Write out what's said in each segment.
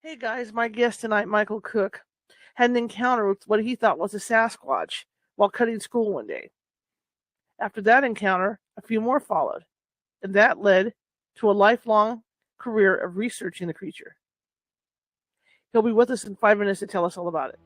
Hey guys, my guest tonight, Michael Cook, had an encounter with what he thought was a Sasquatch while cutting school one day. After that encounter, a few more followed, and that led to a lifelong career of researching the creature. He'll be with us in 5 minutes to tell us all about it.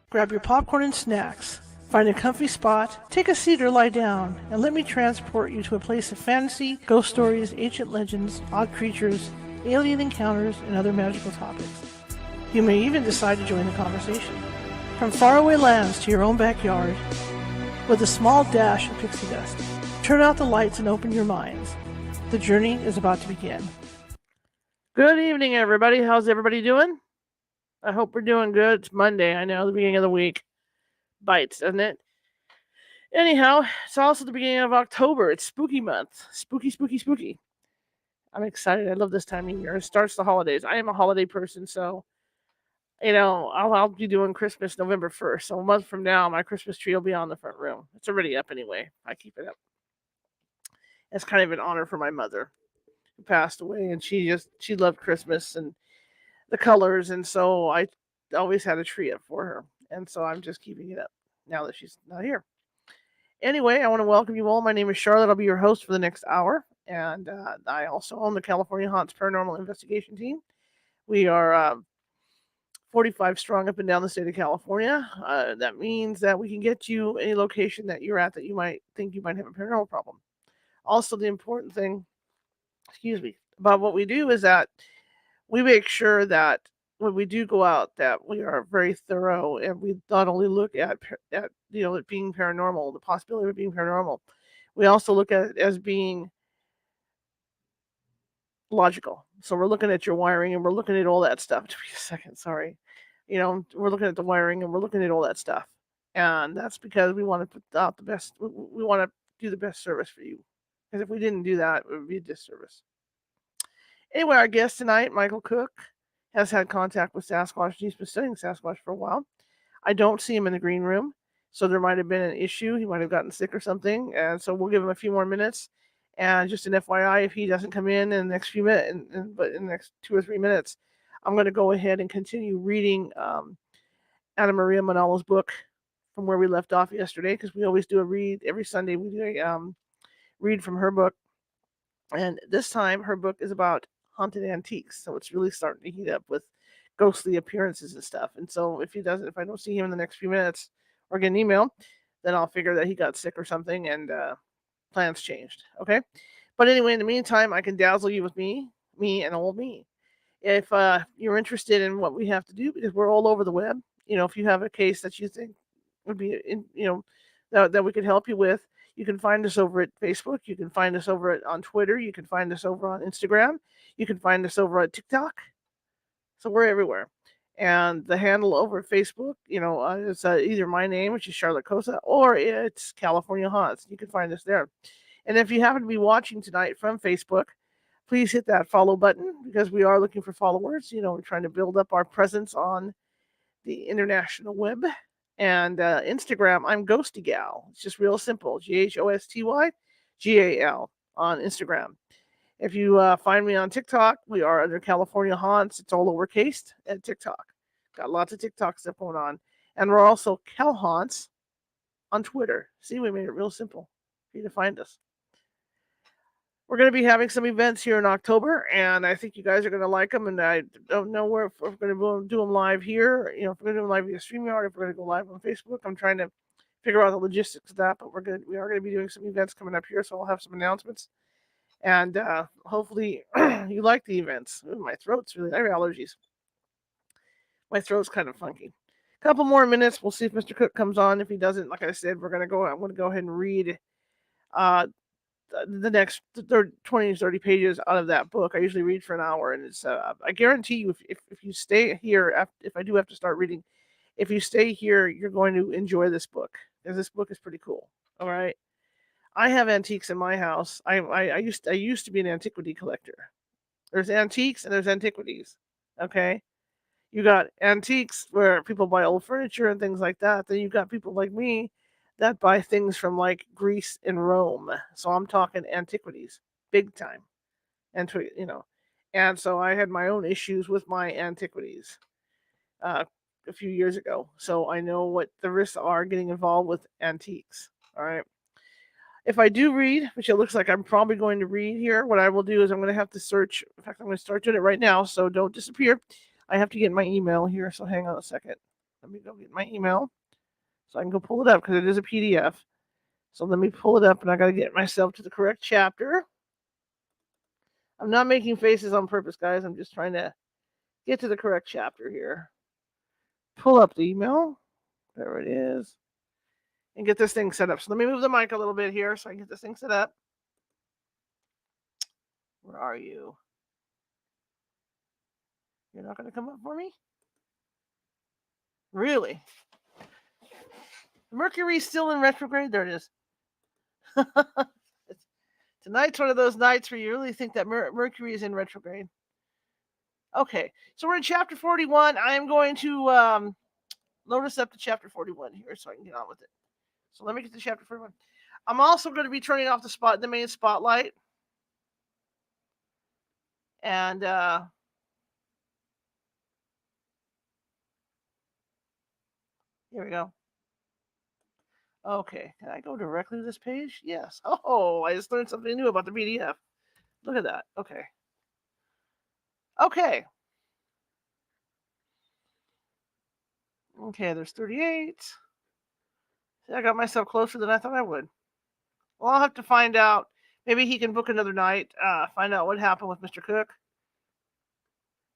Grab your popcorn and snacks. Find a comfy spot, take a seat or lie down, and let me transport you to a place of fantasy, ghost stories, ancient legends, odd creatures, alien encounters, and other magical topics. You may even decide to join the conversation. From faraway lands to your own backyard, with a small dash of pixie dust. Turn out the lights and open your minds. The journey is about to begin. Good evening, everybody. How's everybody doing? I hope we're doing good. It's Monday. I know, the beginning of the week. Bites, doesn't it? Anyhow, it's also the beginning of October. It's spooky month. Spooky, spooky, spooky. I'm excited. I love this time of year. It starts the holidays. I am a holiday person, so, I'll be doing Christmas November 1st. So a month from now, my Christmas tree will be on the front room. It's already up anyway. I keep it up. It's kind of an honor for my mother, who passed away, and she loved Christmas and the colors, and so I always had a tree up for her, and so I'm just keeping it up now that she's not here. Anyway, I want to welcome you all. My name is Charlotte. I'll be your host for the next hour, and I also own the California Haunts Paranormal Investigation Team. We are 45 strong up and down the state of California. That means that we can get you any location that you're at that you might think you might have a paranormal problem. Also, the important thing, about what we do is that we make sure that when we do go out, that we are very thorough, and we not only look at it being paranormal, the possibility of it being paranormal, we also look at it as being logical. So we're looking at your wiring, and we're looking at all that stuff. Just a second, sorry. We're looking at the wiring, and we're looking at all that stuff, and that's because we want to put out the best. We want to do the best service for you, because if we didn't do that, it would be a disservice. Anyway, our guest tonight, Michael Cook, has had contact with Sasquatch. He's been studying Sasquatch for a while. I don't see him in the green room, so there might have been an issue. He might have gotten sick or something, and so we'll give him a few more minutes. And just an FYI, if he doesn't come in the next few minutes, but in the next 2 or 3 minutes, I'm going to go ahead and continue reading Anna Maria Manalo's book from where we left off yesterday, because we always do a read every Sunday. We do a read from her book, and this time her book is about haunted antiques, so it's really starting to heat up with ghostly appearances and stuff. And so if I don't see him in the next few minutes or get an email, then I'll figure that he got sick or something, and plans changed. Okay, but anyway, in the meantime, I can dazzle you with me and old me. If you're interested in what we have to do, because we're all over the web, if you have a case that you think would be that we could help you with, you can find us over at Facebook. You can find us over on Twitter. You can find us over on Instagram. You can find us over at TikTok. So we're everywhere. And the handle over at Facebook, it's either my name, which is Charlotte Cosa, or it's California Haunts. You can find us there. And if you happen to be watching tonight from Facebook, please hit that follow button, because we are looking for followers. We're trying to build up our presence on the international web. And Instagram, I'm Ghosty Gal. It's just real simple. GHOSTYGAL on Instagram. If you find me on TikTok, we are under California Haunts. It's all lowercase at TikTok. Got lots of TikTok stuff going on. And we're also Cal Haunts on Twitter. See, we made it real simple for you to find us. We're going to be having some events here in October, and I think you guys are going to like them. And I don't know if we're going to do them live here. If we're going to do them live via StreamYard, if we're going to go live on Facebook. I'm trying to figure out the logistics of that, but we are going to be doing some events coming up here, so I'll have some announcements. And hopefully you like the events. Ooh, my throat's really, I have allergies. My throat's kind of funky. A couple more minutes. We'll see if Mr. Cook comes on. If he doesn't, like I said, I'm going to go ahead and read the next 20 to 30 pages out of that book. I usually read for an hour, and it's I guarantee you, if you stay here, if I do have to start reading, if you stay here, you're going to enjoy this book, because this book is pretty cool. All right, I have antiques in my house. I used to be an antiquity collector. There's antiques and there's antiquities. Okay, you got antiques where people buy old furniture and things like that. Then you've got people like me that buy things from like Greece and Rome. So I'm talking antiquities, big time. And so I had my own issues with my antiquities a few years ago. So I know what the risks are getting involved with antiques. All right. If I do read, which it looks like I'm probably going to read here, what I will do is I'm going to have to search. In fact, I'm going to start doing it right now, so don't disappear. I have to get my email here, so hang on a second. Let me go get my email. So I can go pull it up because it is a PDF. So let me pull it up, and I got to get myself to the correct chapter. I'm not making faces on purpose, guys. I'm just trying to get to the correct chapter here. Pull up the email. There it is. And get this thing set up. So let me move the mic a little bit here so I can get this thing set up. Where are you? You're not going to come up for me? Really? Mercury's still in retrograde? There it is. Tonight's one of those nights where you really think that Mercury is in retrograde. Okay, so we're in chapter 41. I am going to load us up to chapter 41 here so I can get on with it. So let me get to chapter 41. I'm also going to be turning off the main spotlight. And here we go. Okay, can I go directly to this page? Yes. Oh, I just learned something new about the PDF. Look at that. Okay. Okay. Okay, there's 38. See, I got myself closer than I thought I would. Well, I'll have to find out. Maybe he can book another night, find out what happened with Mr. Cook.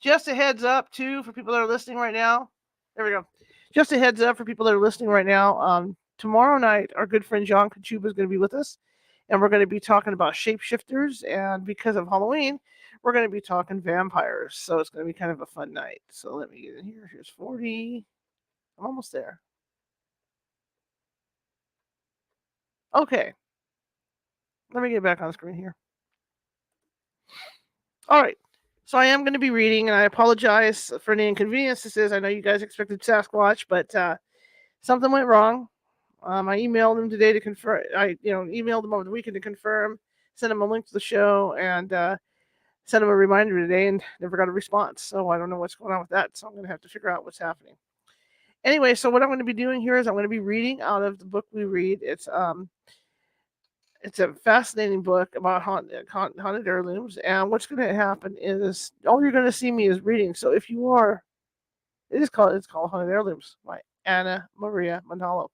Just a heads up, too, for people that are listening right now. There we go. Just a heads up for people that are listening right now. Tomorrow night, our good friend John Kachuba is going to be with us, and we're going to be talking about shapeshifters. And because of Halloween, we're going to be talking vampires. So it's going to be kind of a fun night. So let me get in here. Here's 40. I'm almost there. Okay. Let me get back on screen here. All right. So I am going to be reading, and I apologize for any inconvenience this is. I know you guys expected Sasquatch, but something went wrong. I emailed him today to confirm. I emailed him over the weekend to confirm, sent him a link to the show, and sent him a reminder today, and never got a response. So I don't know what's going on with that. So I'm going to have to figure out what's happening. Anyway, so what I'm going to be doing here is I'm going to be reading out of the book we read. It's a fascinating book about haunted heirlooms. And what's going to happen is all you're going to see me is reading. So if you are, it's called Haunted Heirlooms by Anna Maria Manalo.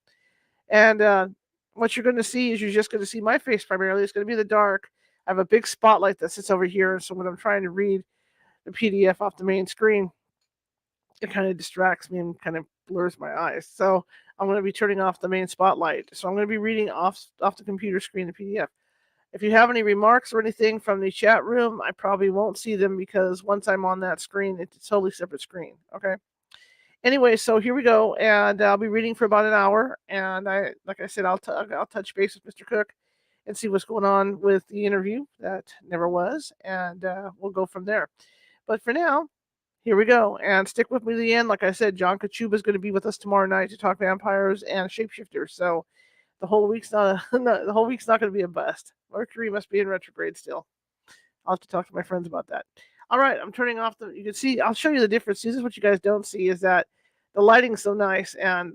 And what you're going to see is you're just going to see my face primarily. It's going to be in the dark. I have a big spotlight that sits over here. And so when I'm trying to read the PDF off the main screen, it kind of distracts me and kind of blurs my eyes. So I'm going to be turning off the main spotlight. So I'm going to be reading off the computer screen the PDF. If you have any remarks or anything from the chat room, I probably won't see them because once I'm on that screen, it's a totally separate screen. Okay. Anyway, so here we go, and I'll be reading for about an hour. And like I said, I'll touch base with Mr. Cook and see what's going on with the interview that never was, and we'll go from there. But for now, here we go, and stick with me to the end. Like I said, John Kachuba is going to be with us tomorrow night to talk vampires and shapeshifters. So the whole week's not going to be a bust. Mercury must be in retrograde still. I'll have to talk to my friends about that. All right, I'm turning off you can see, I'll show you the difference. This is what you guys don't see is that the lighting's so nice, and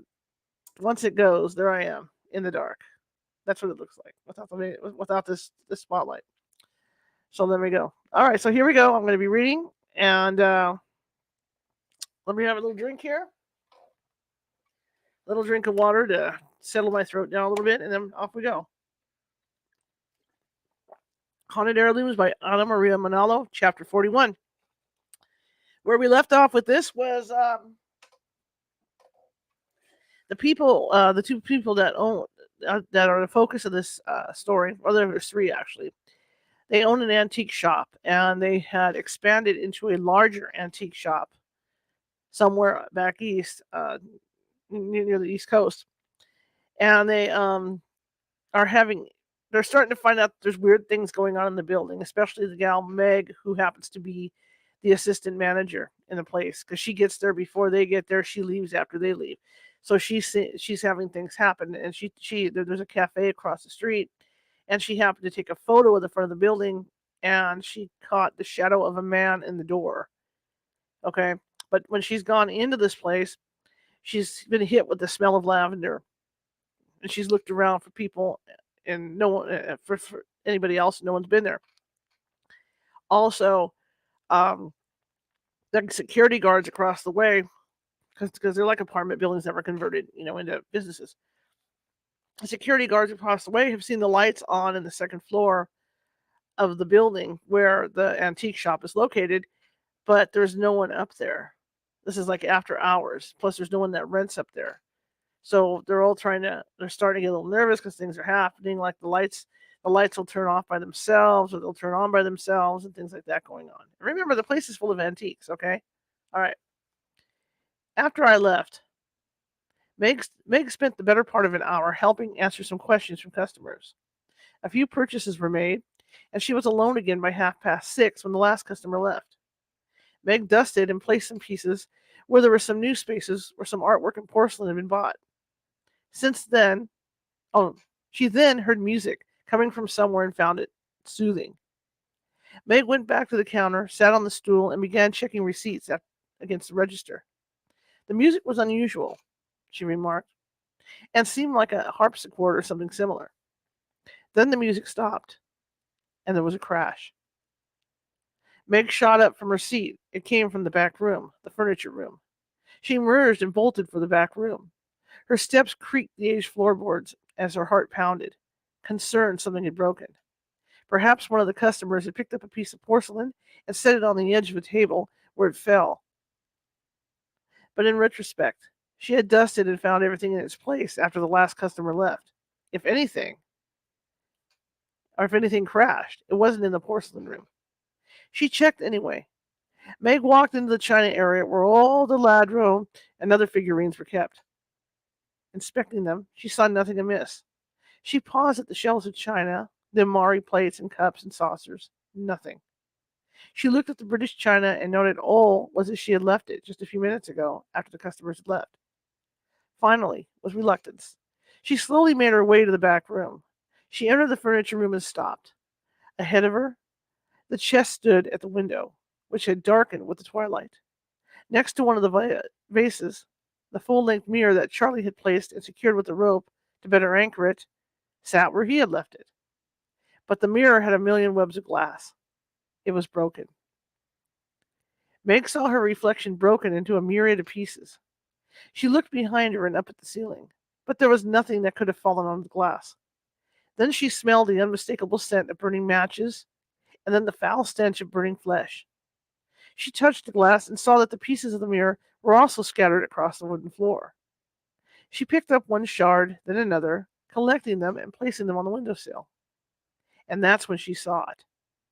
once it goes, there I am in the dark. That's what it looks like without this spotlight. So there we go. All right, so here we go. I'm going to be reading, and let me have a little drink here. Little drink of water to settle my throat down a little bit, and then off we go. Haunted Heirlooms by Anna Maria Manalo, chapter 41. Where we left off with this was the two people that own that are the focus of this story. Or there's three actually. They own an antique shop, and they had expanded into a larger antique shop somewhere back east, near the East Coast, and they they're starting to find out there's weird things going on in the building, especially the gal Meg, who happens to be the assistant manager in the place, because she gets there before they get there. She leaves after they leave. So she's having things happen, and there's a cafe across the street, and she happened to take a photo of the front of the building, and she caught the shadow of a man in the door. Okay, but when she's gone into this place, she's been hit with the smell of lavender, and she's looked around for people, and no one for anybody else. No one's been there. Also, the security guards across the way because they're like apartment buildings that were converted, into businesses. The security guards across the way have seen the lights on in the second floor of the building where the antique shop is located, but there's no one up there. This is like after hours. Plus, there's no one that rents up there. So they're starting to get a little nervous because things are happening. Like the lights will turn off by themselves or they'll turn on by themselves and things like that going on. And remember, the place is full of antiques, okay? All right. After I left, Meg spent the better part of an hour helping answer some questions from customers. A few purchases were made, and she was alone again by 6:30 when the last customer left. Meg dusted and placed some pieces where there were some new spaces where some artwork and porcelain had been bought. Since then, she then heard music coming from somewhere and found it soothing. Meg went back to the counter, sat on the stool, and began checking receipts against the register. The music was unusual, she remarked, and seemed like a harpsichord or something similar. Then the music stopped, and there was a crash. Meg shot up from her seat. It came from the back room, the furniture room. She emerged and bolted for the back room. Her steps creaked the aged floorboards as her heart pounded, concerned something had broken. Perhaps one of the customers had picked up a piece of porcelain and set it on the edge of a table where it fell. But in retrospect, she had dusted and found everything in its place after the last customer left. If anything crashed, it wasn't in the porcelain room. She checked anyway. Meg walked into the china area where all the ladro and other figurines were kept. Inspecting them, she saw nothing amiss. She paused at the shelves of china, the amari plates and cups and saucers. Nothing. She looked at the British china and noted all was as she had left it just a few minutes ago after the customers had left. Finally, with reluctance, she slowly made her way to the back room. She entered the furniture room and stopped. Ahead of her, the chest stood at the window, which had darkened with the twilight. Next to one of the vases, the full-length mirror that Charlie had placed and secured with a rope to better anchor it, sat where he had left it. But the mirror had a million webs of glass. It was broken. Meg saw her reflection broken into a myriad of pieces. She looked behind her and up at the ceiling, but there was nothing that could have fallen on the glass. Then she smelled the unmistakable scent of burning matches, and then the foul stench of burning flesh. She touched the glass and saw that the pieces of the mirror were also scattered across the wooden floor. She picked up one shard, then another, collecting them and placing them on the windowsill. And that's when she saw it.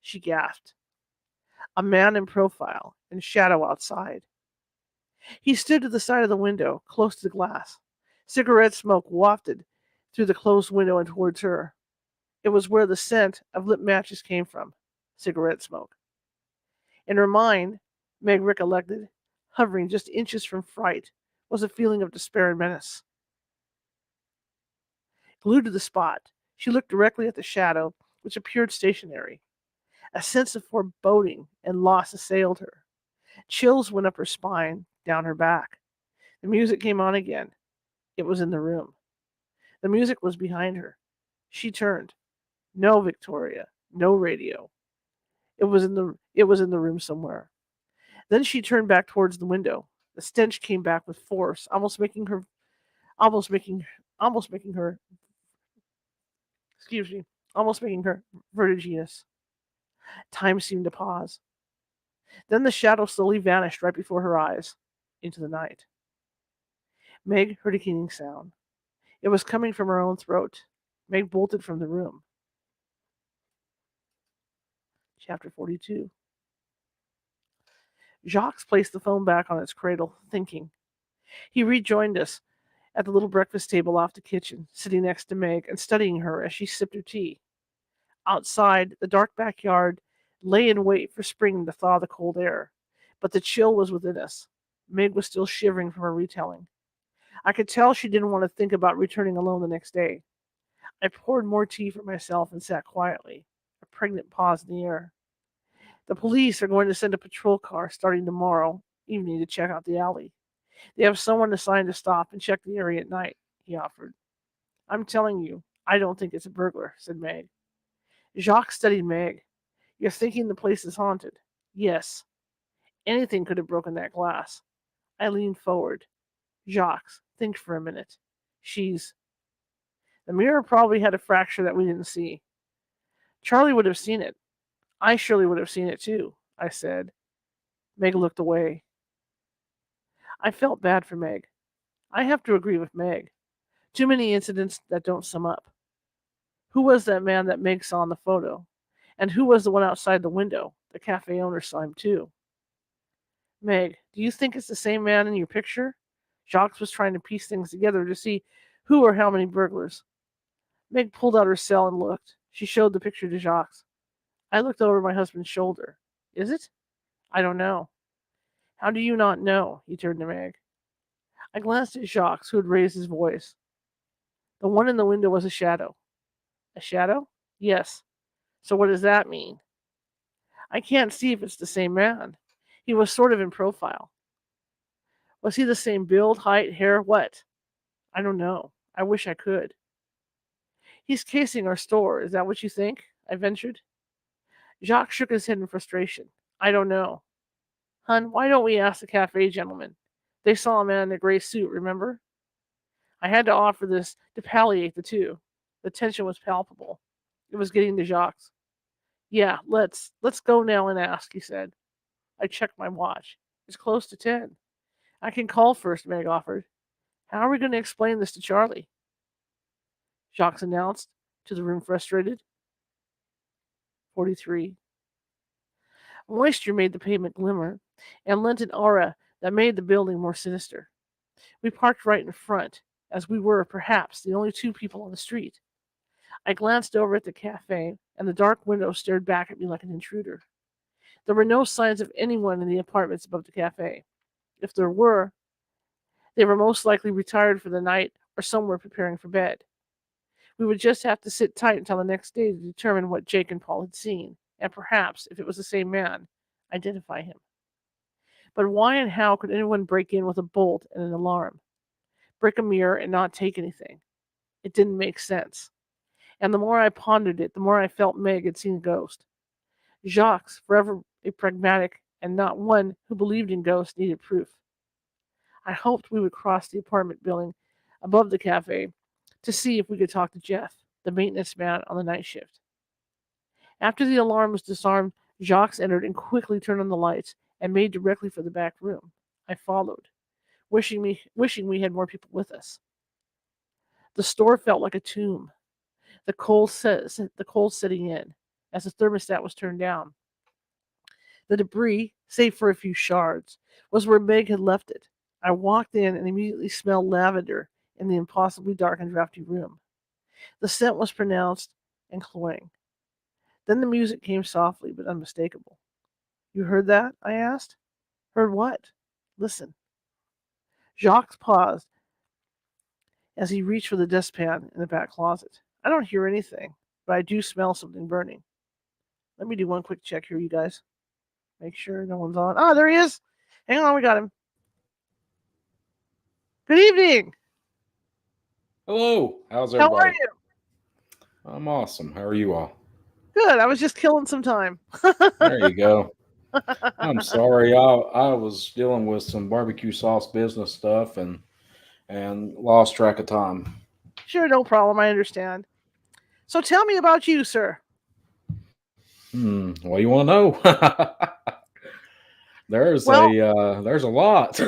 She gasped. A man in profile, in shadow outside. He stood to the side of the window, close to the glass. Cigarette smoke wafted through the closed window and towards her. It was where the scent of lit matches came from. Cigarette smoke. In her mind, Meg recollected, hovering just inches from fright, was a feeling of despair and menace. Glued to the spot, she looked directly at the shadow, which appeared stationary. A sense of foreboding and loss assailed her. Chills went up her spine, down her back. The music came on again. It was in the room. The music was behind her. She turned. No, Victoria. No radio. It was in the room somewhere. Then she turned back towards the window. The stench came back with force, almost making her vertiginous. Time seemed to pause. Then the shadow slowly vanished right before her eyes, into the night. Meg heard a keening sound. It was coming from her own throat. Meg bolted from the room. Chapter 42. Jacques placed the phone back on its cradle, thinking. He rejoined us at the little breakfast table off the kitchen, sitting next to Meg and studying her as she sipped her tea. Outside, the dark backyard lay in wait for spring to thaw the cold air, but the chill was within us. Meg was still shivering from her retelling. I could tell she didn't want to think about returning alone the next day. I poured more tea for myself and sat quietly, a pregnant pause in the air. The police are going to send a patrol car starting tomorrow evening to check out the alley. They have someone assigned to stop and check the area at night, he offered. I'm telling you, I don't think it's a burglar, said Meg. Jacques studied Meg. You're thinking the place is haunted? Yes. Anything could have broken that glass. I leaned forward. Jacques, think for a minute. She's. The mirror probably had a fracture that we didn't see. Charlie would have seen it. I surely would have seen it too, I said. Meg looked away. I felt bad for Meg. I have to agree with Meg. Too many incidents that don't sum up. Who was that man that Meg saw in the photo? And who was the one outside the window? The cafe owner saw him too. Meg, do you think it's the same man in your picture? Jacques was trying to piece things together to see who or how many burglars. Meg pulled out her cell and looked. She showed the picture to Jacques. I looked over my husband's shoulder. Is it? I don't know. How do you not know? He turned to Meg. I glanced at Jacques, who had raised his voice. The one in the window was a shadow. A shadow? Yes. So what does that mean? I can't see if it's the same man. He was sort of in profile. Was he the same build, height, hair, what? I don't know. I wish I could. He's casing our store. Is that what you think? I ventured. Jacques shook his head in frustration. I don't know. Hun, why don't we ask the cafe gentlemen? They saw a man in a gray suit, remember? I had to offer this to palliate the two. The tension was palpable. It was getting to Jacques. Yeah, let's go now and ask, he said. I checked my watch. It's close to 10. I can call first, Meg offered. How are we going to explain this to Charlie? Jacques announced, to the room frustrated. 43. Moisture made the pavement glimmer and lent an aura that made the building more sinister. We parked right in front, as we were, perhaps, the only two people on the street. I glanced over at the cafe, and the dark window stared back at me like an intruder. There were no signs of anyone in the apartments above the cafe. If there were, they were most likely retired for the night or somewhere preparing for bed. We would just have to sit tight until the next day to determine what Jake and Paul had seen, and perhaps, if it was the same man, identify him. But why and how could anyone break in with a bolt and an alarm? Break a mirror and not take anything? It didn't make sense. And the more I pondered it, the more I felt Meg had seen a ghost. Jacques, forever a pragmatic and not one who believed in ghosts, needed proof. I hoped we would cross the apartment building above the cafe to see if we could talk to Jeff, the maintenance man on the night shift. After the alarm was disarmed, Jacques entered and quickly turned on the lights and made directly for the back room. I followed, wishing we had more people with us. The store felt like a tomb, the cold setting in as the thermostat was turned down. The debris, save for a few shards, was where Meg had left it. I walked in and immediately smelled lavender in the impossibly dark and drafty room. The scent was pronounced and cloying. Then the music came softly but unmistakable. You heard that? I asked. Heard what? Listen. Jacques paused as he reached for the dustpan in the back closet. I don't hear anything, but I do smell something burning. Let me do one quick check here, you guys. Make sure no one's on. Ah, there he is. Hang on, we got him. Good evening. Hello. How's everybody? How are you? I'm awesome. How are you all? Good. I was just killing some time. There you go. I'm sorry. I was dealing with some barbecue sauce business stuff and lost track of time. Sure, no problem. I understand. So tell me about you, sir. What do you want to know? there's Well, there's a lot.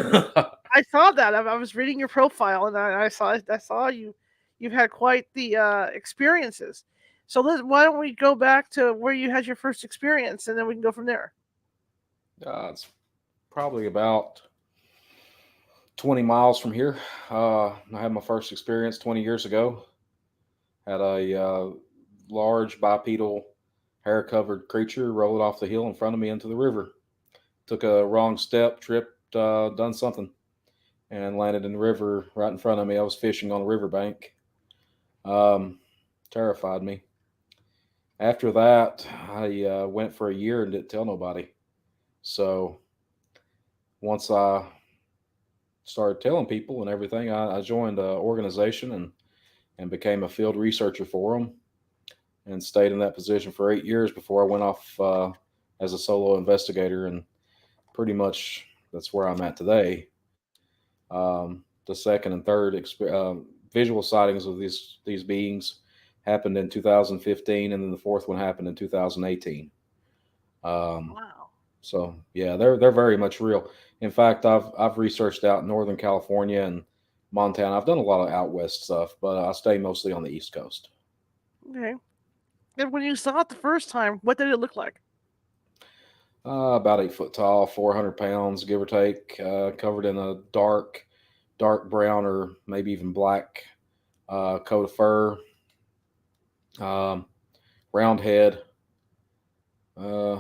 I saw that. I was reading your profile, and I saw you. You've had quite the experiences. So why don't we go back to where you had your first experience, and then we can go from there. It's probably about 20 miles from here. I had my first experience 20 years ago. Had a large bipedal hair-covered creature roll off the hill in front of me into the river. Took a wrong step, tripped, done something, and landed in the river right in front of me. I was fishing on a riverbank. Terrified me. After that, I went for a year and didn't tell nobody. So once I started telling people and everything, I joined an organization and became a field researcher for them and stayed in that position for 8 years before I went off as a solo investigator. And pretty much that's where I'm at today. The second and third visual sightings of these beings happened in 2015, and then the fourth one happened in 2018. Um, Wow. so yeah, they're very much real. In fact, I've researched out in Northern California and Montana. I've done a lot of out west stuff, but I stay mostly on the East Coast. Okay. And when you saw it the first time, what did it look like? About 8 foot tall, 400 pounds, give or take, covered in a dark brown or maybe even black coat of fur, um, round head. Uh,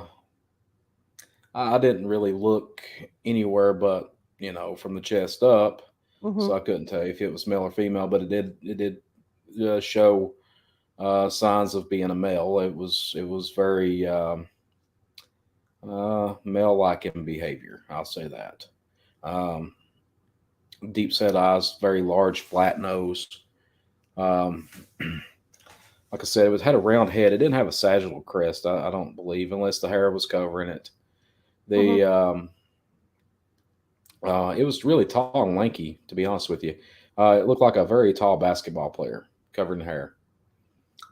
I didn't really look anywhere but from the chest up, Mm-hmm. so I couldn't tell you if it was male or female. But it did show signs of being a male. It was very male like in behavior. I'll say that. Um, Deep set eyes, very large, flat nose. Um, like I said, had a round head. It didn't have a sagittal crest. I don't believe, unless the hair was covering it. Mm-hmm. The It was really tall and lanky, to be honest with you. It looked like a very tall basketball player covered in hair.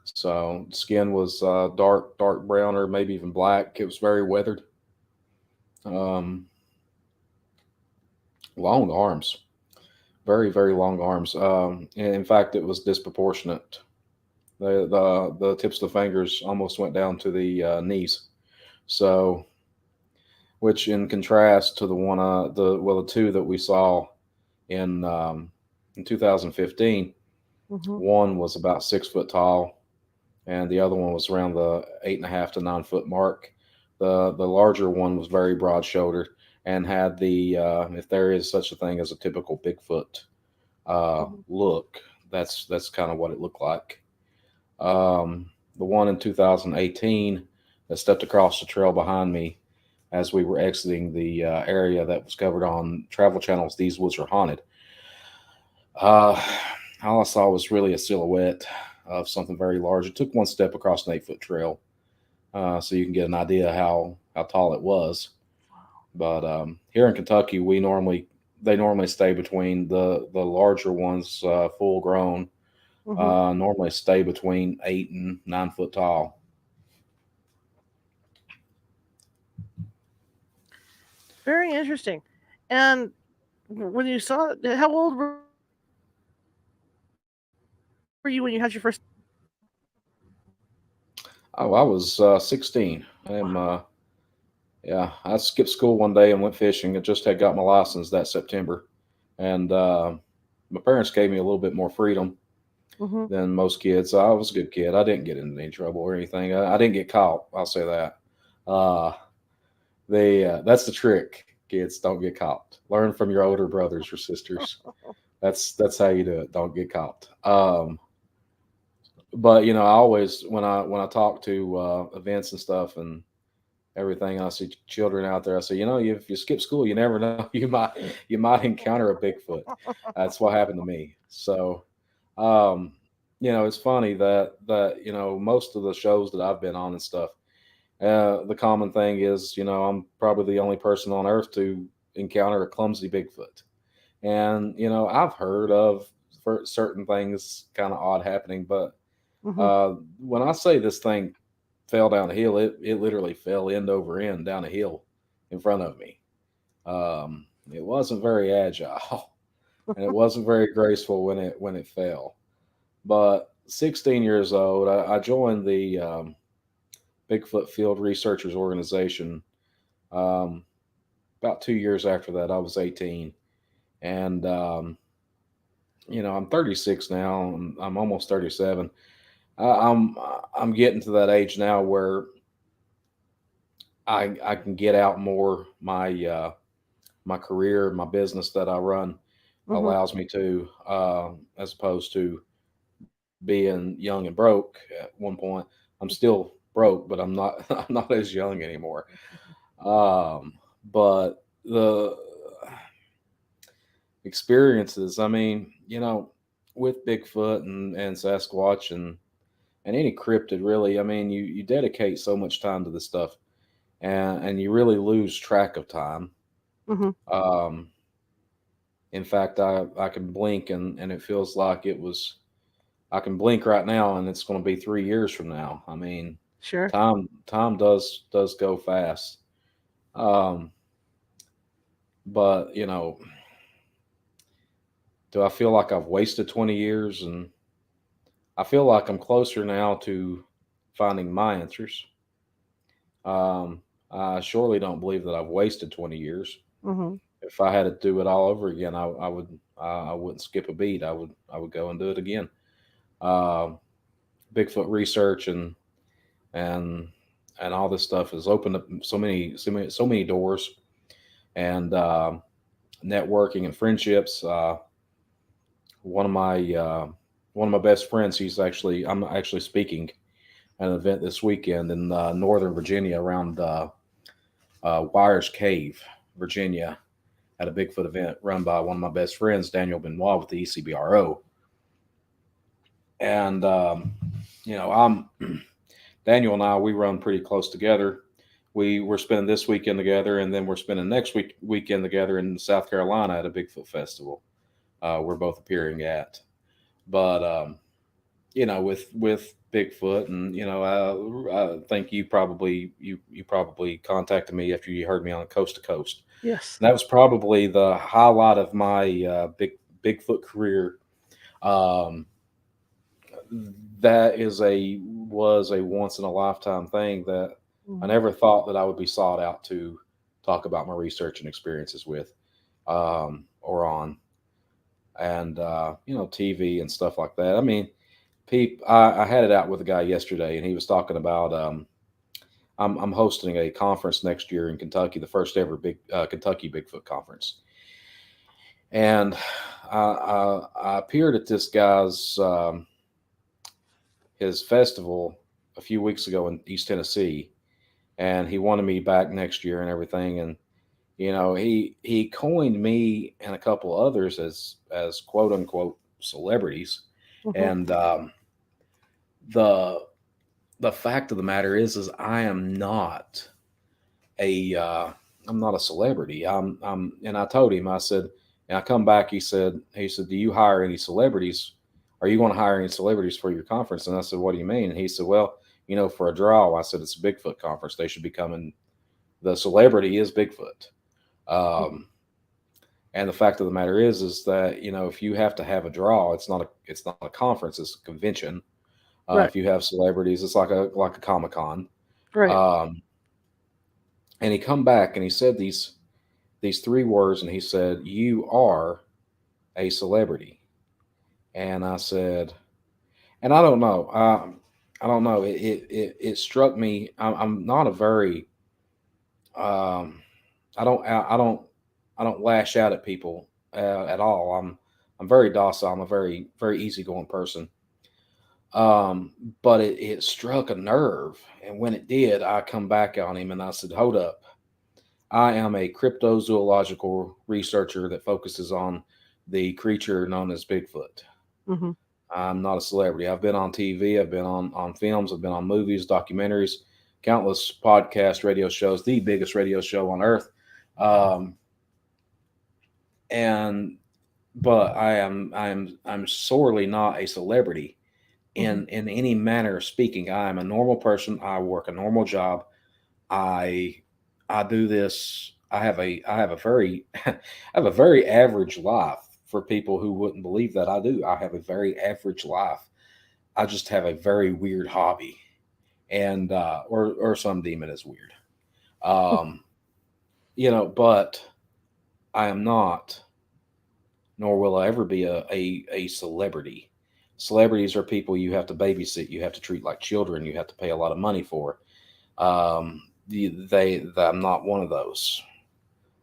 So skin was dark brown or maybe even black. It was very weathered. Um, Long arms, very long arms. And in fact, it was disproportionate. The tips of the fingers almost went down to the knees. So, which in contrast to the two that we saw in um, in 2015, Mm-hmm. one was about 6 foot tall, and the other one was around the 8.5 to 9 foot mark. The larger one was very broad shouldered and had the if there is such a thing as a typical Bigfoot Mm-hmm. look. That's kind of what it looked like. The one in 2018 that stepped across the trail behind me as we were exiting the area that was covered on Travel Channel's "These Woods Are Haunted." Uh, all I saw was really a silhouette of something very large. It took one step across an 8 foot trail, so you can get an idea how tall it was. But here in Kentucky, they normally stay between the larger ones, full grown. Mm-hmm. Normally stay between 8 and 9 foot tall. Very interesting. And when you saw it, how old were you when you had your first Oh, I was 16. Yeah, I skipped school one day and went fishing. I just had got my license that September, and my parents gave me a little bit more freedom Mm-hmm. than most kids. I was a good kid. I didn't get into any trouble or anything. I didn't get caught. I'll say that. Uh, that's the trick, kids. Don't get caught. Learn from your older brothers or sisters. That's how you do it. Don't get caught. But I always when I talk to events and stuff and everything, I see children out there. I say, if you skip school, you never know. You might encounter a Bigfoot. That's what happened to me. So, um, it's funny that most of the shows that I've been on and stuff, the common thing is, I'm probably the only person on earth to encounter a clumsy Bigfoot. And I've heard of certain things kind of odd happening, but Mm-hmm. when I say this thing fell down a hill, it literally fell end over end down a hill in front of me. It wasn't very agile, and it wasn't very graceful when it fell. But 16 years old, I joined the Bigfoot Field Researchers Organization. Um, about 2 years after that, I was 18, and I'm 36 now. I'm almost 37. I'm getting to that age now where I can get out more. My career, my business that I run Mm-hmm. allows me to, as opposed to being young and broke at one point. I'm still broke, but I'm not I'm not as young anymore. But the experiences, I mean, with Bigfoot and Sasquatch and any cryptid really, I mean, you dedicate so much time to this stuff, and you really lose track of time. Mm-hmm. Um, In fact, I can blink and it feels like it was. I can blink right now, and it's going to be 3 years from now. I mean, Sure. time does go fast. Um, but do I feel like I've wasted 20 years? And I feel like I'm closer now to finding my answers. Um, I surely don't believe that I've wasted 20 years. Hmm. If I had to do it all over again, I would. I wouldn't skip a beat. I would go and do it again. Um, Bigfoot research and and all this stuff has opened up so many doors and networking and friendships. One of my one of my best friends. I'm actually speaking at an event this weekend in Northern Virginia around Wires Cave, Virginia, at a Bigfoot event run by one of my best friends, Daniel Benoit, with the ECBRO. And I'm Daniel and I. We run pretty close together. We're spending this weekend together, and then we're spending next weekend together in South Carolina at a Bigfoot festival. We're both appearing at. But with Bigfoot, and I think you probably contacted me after you heard me on Coast to Coast. Yes. And that was probably the highlight of my Bigfoot career. Um, that was a once in a lifetime thing that I Mhm. never thought that I would be sought out to talk about my research and experiences with, or on, and TV and stuff like that. I mean, I had it out with a guy yesterday, and he was talking about. I'm hosting a conference next year in Kentucky, the first ever big Kentucky Bigfoot conference, and I appeared at this guy's his festival a few weeks ago in East Tennessee, and he wanted me back next year and everything. And he coined me and a couple others as quote unquote celebrities, Mhm. and the the fact of the matter is I am not a I'm not a celebrity. And I told him, I said, and I come back. He said, do you hire any celebrities? Are you going to hire any celebrities for your conference? And I said, what do you mean? And he said, well, for a draw. I said, it's a Bigfoot conference. They should be coming. The celebrity is Bigfoot. Um, and the fact of the matter is that if you have to have a draw, it's not a conference. It's a convention. Right. If you have celebrities, it's like a Comic Con. Right. Um, and he come back and he said these three words, and he said, "You are a celebrity." And I said, and I don't know, I don't know. It struck me. I'm not a very um, I don't lash out at people at all. I'm very docile. I'm a very very easygoing person. Um, but it struck a nerve, and when it did, I come back on him and I said, "Hold up. I am a cryptozoological researcher that focuses on the creature known as Bigfoot. Hmm. I'm not a celebrity. I've been on TV, I've been on films, I've been on movies, documentaries, countless podcast radio shows, the biggest radio show on earth. Um, and but I'm sorely not a celebrity Hmm. in any manner of speaking. I am a normal person. I work a normal job. I I do this. I have a very I have a very average life for people who wouldn't believe that I do. I have a very average life. I just have a very weird hobby, and or some deem it as weird. Um, but I am not, nor will I ever be a celebrity. Celebrities are people you have to babysit, you have to treat like children, you have to pay a lot of money for. I'm not one of those.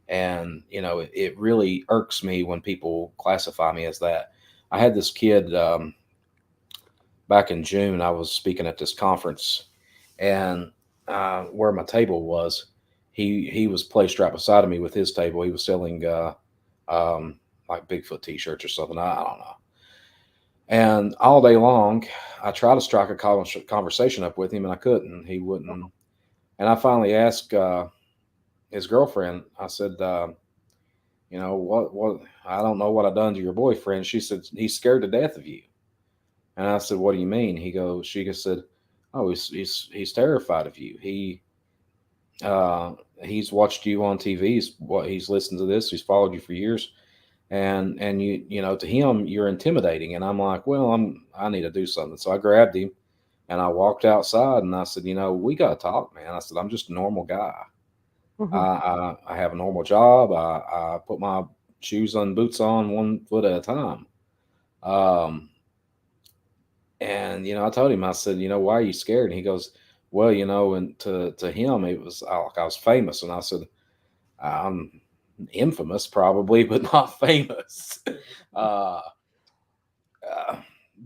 And it really irks me when people classify me as that. I had this kid back in June. I was speaking at this conference, and where my table was, he was placed right beside of me with his table. He was selling um, like Bigfoot T-shirts or something. I don't know. And all day long, I tried to strike a conversation up with him, and I couldn't. He wouldn't. And I finally asked his girlfriend. I said, what, I don't know what I done to your boyfriend. She said, he's scared to death of you. And I said, what do you mean? She just said, oh, he's terrified of you. He's watched you on TV. He's listened to this. He's followed you for years. And to him, you're intimidating. And I'm like, well, I need to do something. So I grabbed him and I walked outside and I said, we got to talk, man. I said, I'm just a normal guy. I have a normal job. I put my shoes and boots on one foot at a time. And I told him, I said, why are you scared? And he goes, well, and to him, it was like I was famous. And I said, I'm infamous probably, but not famous. uh,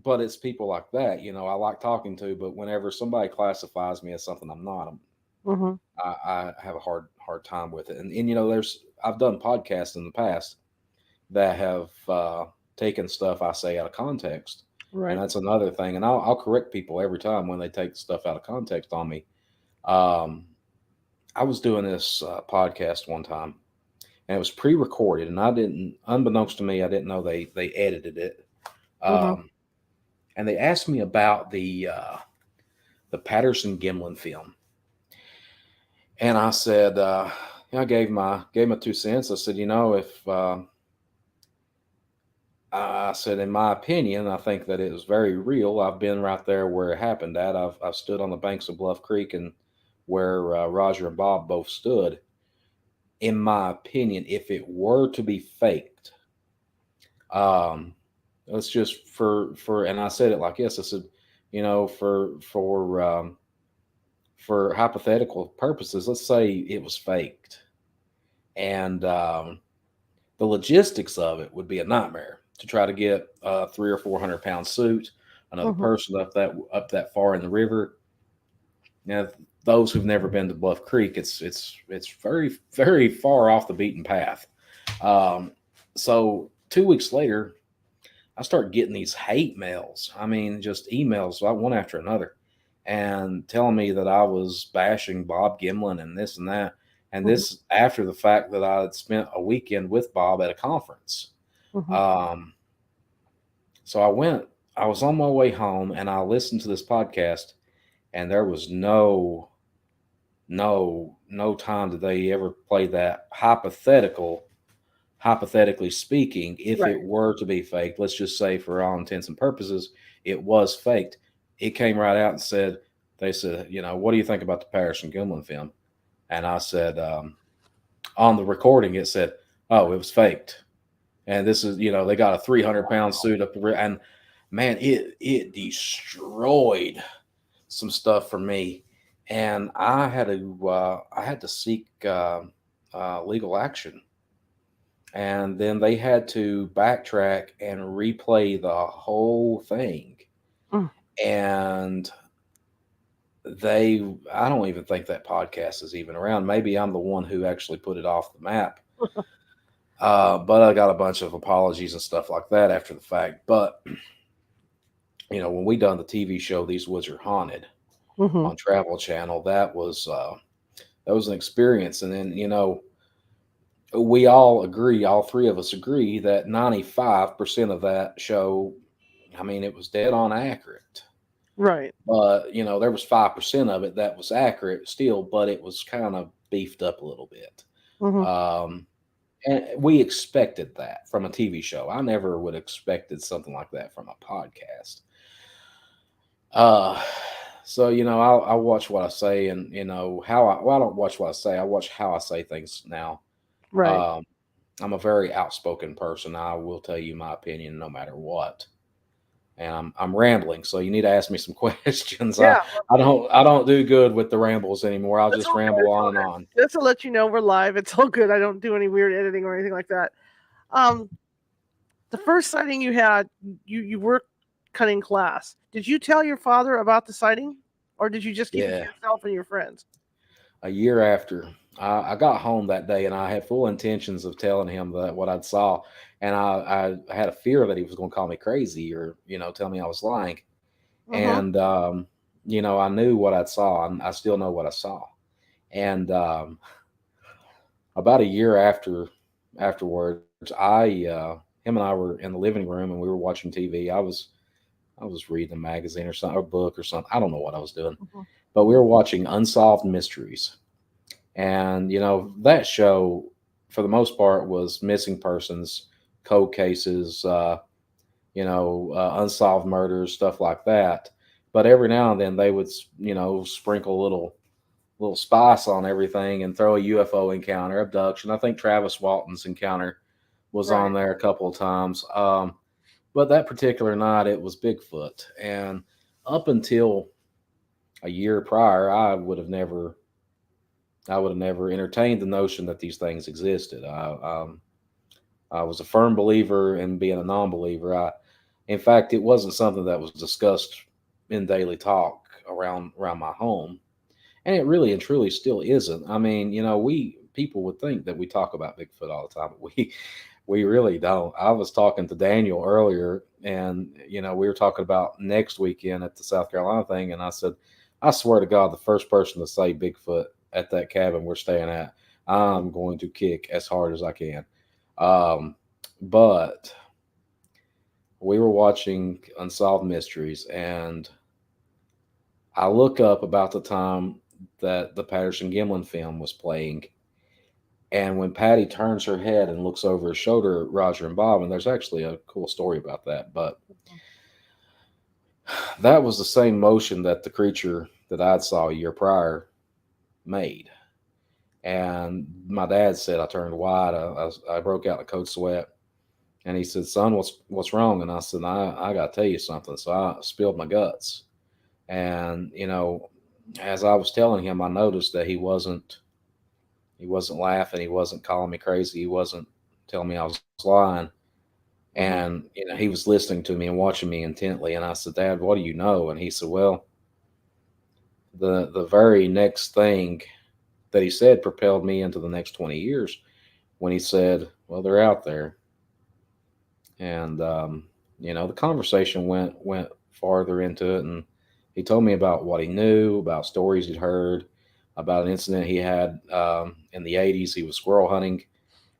but it's people like that, I like talking to, but whenever somebody classifies me as something I'm not, I have a hard time with it. And I've done podcasts in the past that have taken stuff I say out of context. Right. And that's another thing. And I'll correct people every time when they take stuff out of context on me. I was doing this podcast one time, and it was pre-recorded, and unbeknownst to me, I didn't know they edited it. And they asked me about the Patterson Gimlin film, and I said, I gave my 2 cents. I said, if I said, in my opinion, I think that it was very real. I've been right there where it happened at. I've stood on the banks of Bluff Creek and where Roger and Bob both stood. In my opinion, if it were to be faked, let's just and I said it like this. I said, for hypothetical purposes, let's say it was faked, and the logistics of it would be a nightmare to try to get a 300 or 400 pound suit, another person up that far in the river. Now, those who've never been to Bluff Creek, it's very, very far off the beaten path. So 2 weeks later, I start getting these hate mails. I mean, just emails, one after another, and telling me that I was bashing Bob Gimlin and this and that. And this after the fact that I had spent a weekend with Bob at a conference. So I was on my way home and I listened to this podcast, and there was no time did they ever play that hypothetically speaking, if it were to be faked, let's just say for all intents and purposes, it was faked. It came right out and they said, what do you think about the Patterson Gimlin film? And I said, on the recording, it said, oh, it was faked. And this is, they got a 300-pound suit up the rear. And man, it destroyed some stuff for me. And I had to seek legal action. And then they had to backtrack and replay the whole thing. And I don't even think that podcast is even around. Maybe I'm the one who actually put it off the map. But I got a bunch of apologies and stuff like that after the fact. But, when we done the TV show, These Woods Are Haunted on Travel Channel, that was an experience. And then, we all agree, all three of us agree that 95% of that show, I mean, it was dead on accurate. Right. But, there was 5% of it that was accurate still, but it was kind of beefed up a little bit. And we expected that from a TV show. I never would have expected something like that from a podcast. So, I'll watch what I say, and, I don't watch what I say. I watch how I say things now. Right. I'm a very outspoken person. I will tell you my opinion no matter what. And I'm rambling, so you need to ask me some questions. Yeah. I don't do good with the rambles anymore. I'll just ramble on and on. Just to let you know, we're live. It's all good. I don't do any weird editing or anything like that. The first sighting you had, you were cutting class. Did you tell your father about the sighting, or did you just keep it to yourself and your friends? A year after, I got home that day, and I had full intentions of telling him what I'd saw, and I had a fear that he was going to call me crazy or tell me I was lying. And I knew what I saw, and I still know what I saw. And about a year after afterwards, him and I were in the living room and we were watching TV. I was reading a magazine or something, or a book or something. I don't know what I was doing, Mhm. but we Mhm. were watching Unsolved Mysteries. And, that show, for the most part, was missing persons, cold cases, unsolved murders, stuff like that. But every now and then they would, sprinkle a little spice on everything and throw a UFO encounter, abduction. I think Travis Walton's encounter was on Right. there a couple of times. But that particular night, it was Bigfoot. And up until a year prior, I would have never entertained the notion that these things existed. I was a firm believer in being a non-believer. In fact, it wasn't something that was discussed in daily talk around my home, and it really and truly still isn't. I mean, we people would think that we talk about Bigfoot all the time, but we really don't. I was talking to Daniel earlier, and we were talking about next weekend at the South Carolina thing, and I said, I swear to God, the first person to say Bigfoot at that cabin we're staying at, I'm going to kick as hard as I can. Um, but we were watching Unsolved Mysteries, and I look up about the time that the Patterson Gimlin film was playing. And when Patty turns her head and looks over her shoulder at Roger and Bob, and there's actually a cool story about that, but that was the same motion that the creature that I'd saw a year prior made. And my dad said I turned white. I broke out in a cold sweat. And he said, "Son, what's wrong?" And I said, I got to tell you something. So I spilled my guts. And as I was telling him, I noticed that he wasn't laughing. He wasn't calling me crazy. He wasn't telling me I was lying. Mhm. And he was listening to me and watching me intently. And I said, "Dad, what do you know?" And he said, "Well, the very next thing that he said propelled me into the next 20 years when he said, well, they're out there." And the conversation went farther into it, and he told me about what he knew, about stories he'd heard, about an incident he had in the 80s. He was squirrel hunting,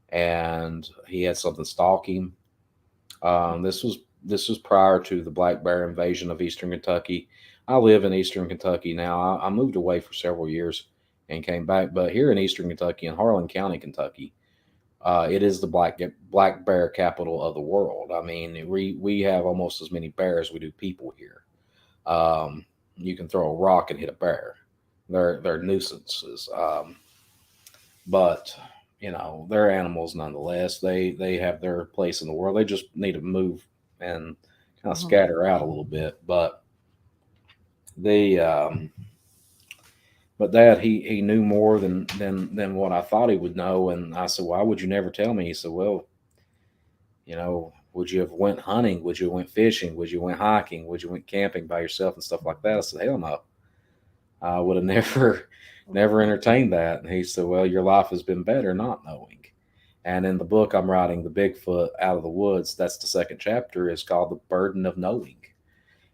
and he had something stalk him. This was prior to the black bear invasion of eastern Kentucky. I live in eastern Kentucky now. I moved away for several years and came back, but here in eastern Kentucky, in Harlan County, Kentucky, it is the black bear capital of the world. I mean, we have almost as many bears as we do people here. Um, you can throw a rock and hit a bear. They're nuisances, but they're animals nonetheless. They have their place in the world. They just need to move and kind of Mhm. scatter out a little bit. The but Dad, he knew more than what I thought he would know. And I said, "Why would you never tell me?" He said, "Well, would you have went hunting? Would you have went fishing? Would you went hiking? Would you went camping by yourself and stuff like that?" I said, "Hell no. I would have never entertained that." And he said, "Well, your life has been better not knowing." And in the book I'm writing, The Bigfoot Out of the Woods, that's the second chapter, is called The Burden of Knowing.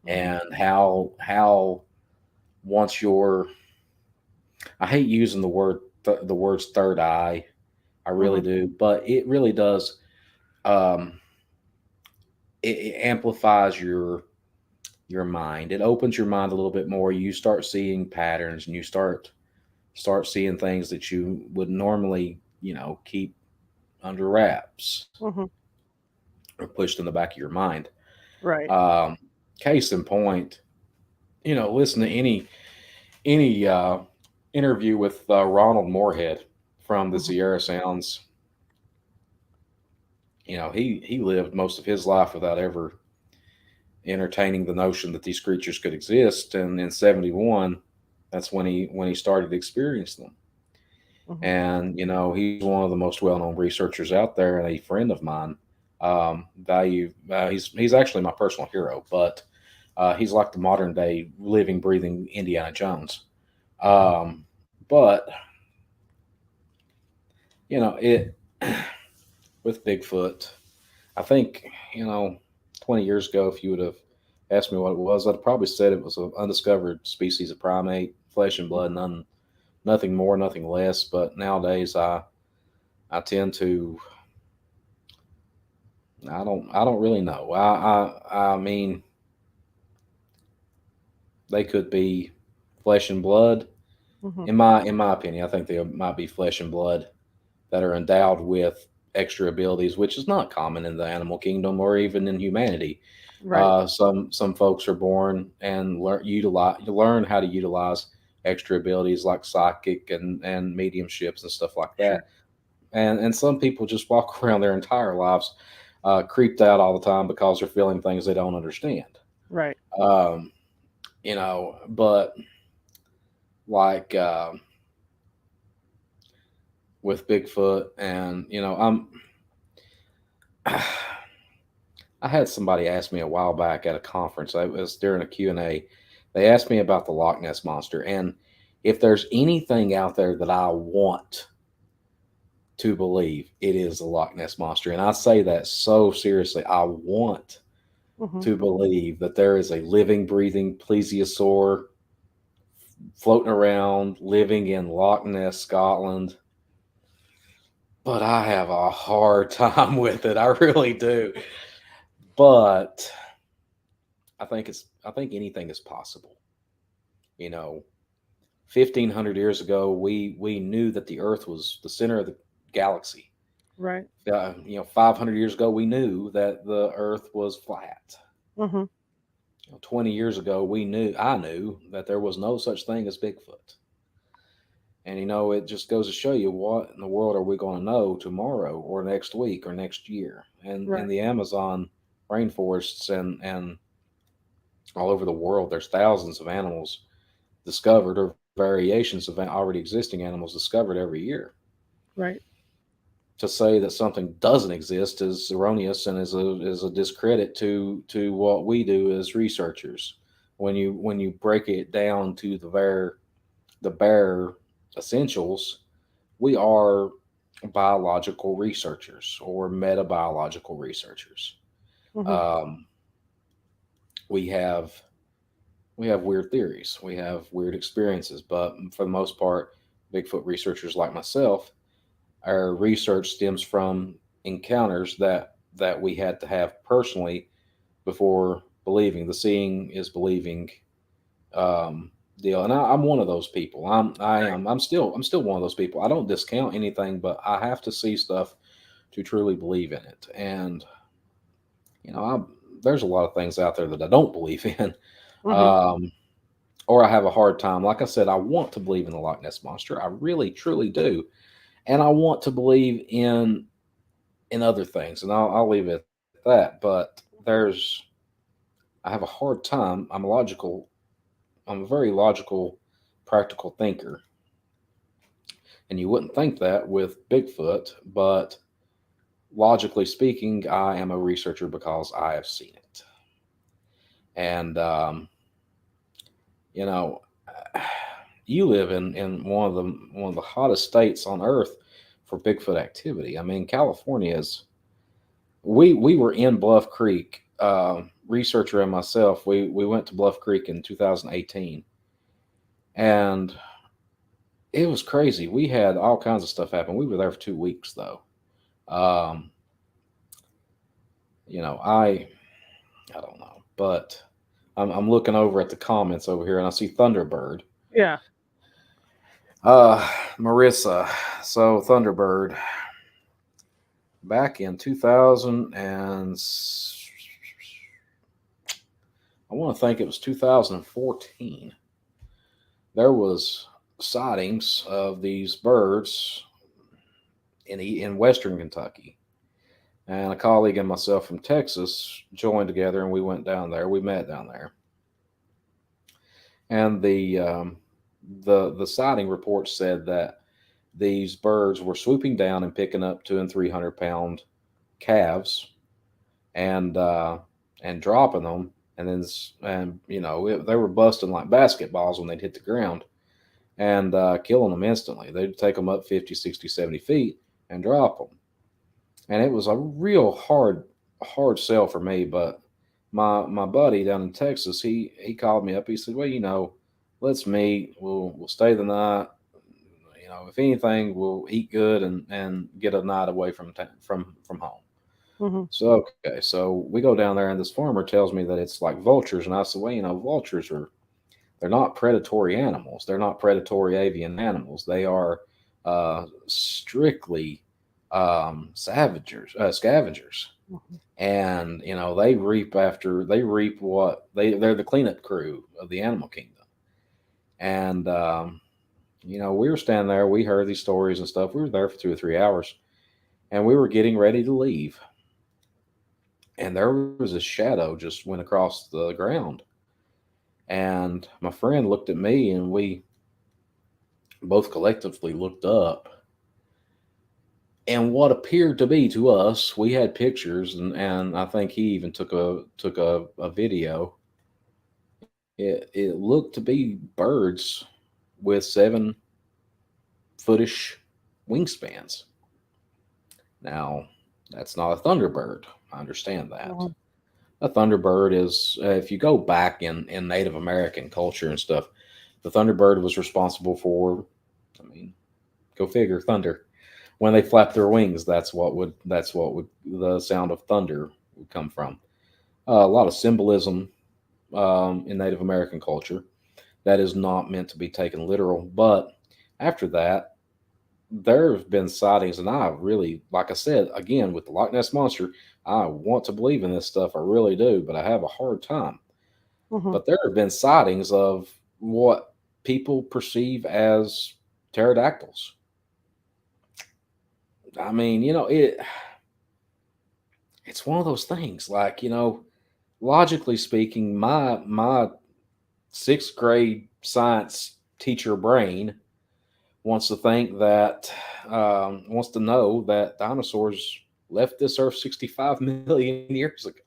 Mhm. And how once you're, I hate using the words third eye. I really Mhm. do, but it really does. Um, it amplifies your mind. It opens your mind a little bit more. You start seeing patterns, and you start seeing things that you would normally, keep under wraps Mhm. or pushed in the back of your mind. Right. Um, Case in point, listen to any interview with Ronald Moorhead from the Mhm. Sierra Sounds. He lived most of his life without ever entertaining the notion that these creatures could exist, and in 71, that's when he started experiencing them. Mhm. And he's one of the most well-known researchers out there and a friend of mine. Value he's actually my personal hero, but he's like the modern day living breathing Indiana Jones. But it with Bigfoot, I think, 20 years ago, if you would have asked me what it was, I'd probably said it was an undiscovered species of primate, flesh and blood, nothing more, nothing less. But nowadays, I tend to I don't really know. I mean, they could be flesh and blood. Hmm. In my opinion, I think they might be flesh and blood that are endowed with extra abilities, which is not common in the animal kingdom or even in humanity. Right. Some folks are born and learn how to utilize extra abilities like psychic and mediumships and stuff like Sure. that. And some people just walk around their entire lives creeped out all the time because they're feeling things they don't understand. Right. Um, but like with Bigfoot, and I had somebody ask me a while back at a conference. It was during a Q&A. They asked me about the Loch Ness monster and if there's anything out there that I want to believe, it is the Loch Ness monster. And I say that so seriously. I want Hmm. to believe that there is a living, breathing plesiosaur floating around, living in Loch Ness, Scotland. But I have a hard time with it. I really do. But I think anything is possible. You know, 1,500 years ago, we knew that the Earth was the center of the galaxy. Right. 500 years ago, we knew that the Earth was flat. Hmm. 20 years ago, I knew that there was no such thing as Bigfoot. And it just goes to show you what in the world are we going to know tomorrow or next week or next year. And in Right. the Amazon rainforests and all over the world, there's thousands of animals discovered or variations of already existing animals discovered every year. Right. To say that something doesn't exist is erroneous and is a discredit to what we do as researchers. When you break it down to the bare essentials, we are biological researchers or metabiological researchers. Hmm. Um, we have we have weird theories, we have weird experiences, but for the most part, Bigfoot researchers like myself, our research stems from encounters that we had to have personally before believing. The seeing is believing um, deal, and I'm one of those people. I'm still one of those people. I don't discount anything, but I have to see stuff to truly believe in it. And you know, I, there's a lot of things out there that I don't believe in. Hmm. Um, or I have a hard time. Like I said, I want to believe in the Loch Ness monster. I really, truly do, and I want to believe in other things, and I'll leave it at that. But I have a hard time. I'm a very logical, practical thinker, and you wouldn't think that with Bigfoot, but logically speaking, I am a researcher because I have seen it, and you know. You live in one of the hottest states on earth for Bigfoot activity. I mean, California is. We were in Bluff Creek. Researcher and myself, we went to Bluff Creek in 2018, and it was crazy. We had all kinds of stuff happen. We were there for 2 weeks though. Um, I don't know, but I'm looking over at the comments over here, and I see Thunderbird. Yeah. Uh, Marissa. So Thunderbird back in 2000 and I want to think it was 2014. There was sightings of these birds in western Kentucky, and a colleague and myself from Texas joined together, and we went down there. We met down there, and the sighting report said that these birds were swooping down and picking up 200 and 300 pound calves and dropping them, and then they were busting like basketballs when they'd hit the ground and killing them instantly. They'd take them up 50, 60, 70 feet and drop them. And it was a real hard sell for me. But my buddy down in Texas, he called me up. He said, "Well, let's meet. We'll stay the night. If anything, we'll eat good and get a night away from home." Mm-hmm. So okay, so we go down there, and this farmer tells me that it's like vultures, and I said, well, vultures are they're not predatory animals. They're not predatory avian animals. They are strictly scavengers, Mm-hmm. and they reap what they're the cleanup crew of the animal kingdom. And we were standing there. We heard these stories and stuff. We were there for 2 or 3 hours, and we were getting ready to leave, and there was a shadow just went across the ground. And my friend looked at me, and we both collectively looked up. And what appeared to be to us, we had pictures, and I think he even took a video. It looked to be birds with 7 footish wingspans. Now, that's not a thunderbird. I understand that. Mm-hmm. A thunderbird is, if you go back in Native American culture and stuff, the thunderbird was responsible for, I mean, go figure, thunder. When they flap their wings, that's what would the sound of thunder would come from. A lot of symbolism in Native American culture that is not meant to be taken literal. But after that, there have been sightings, and I really, like I said, again with the Loch Ness monster, I want to believe in this stuff. I really do, but I have a hard time. Mm-hmm. But there have been sightings of what people perceive as pterodactyls. I mean, it's one of those things. Like, logically speaking, my sixth grade science teacher brain wants to think that wants to know that dinosaurs left this earth 65 million years ago.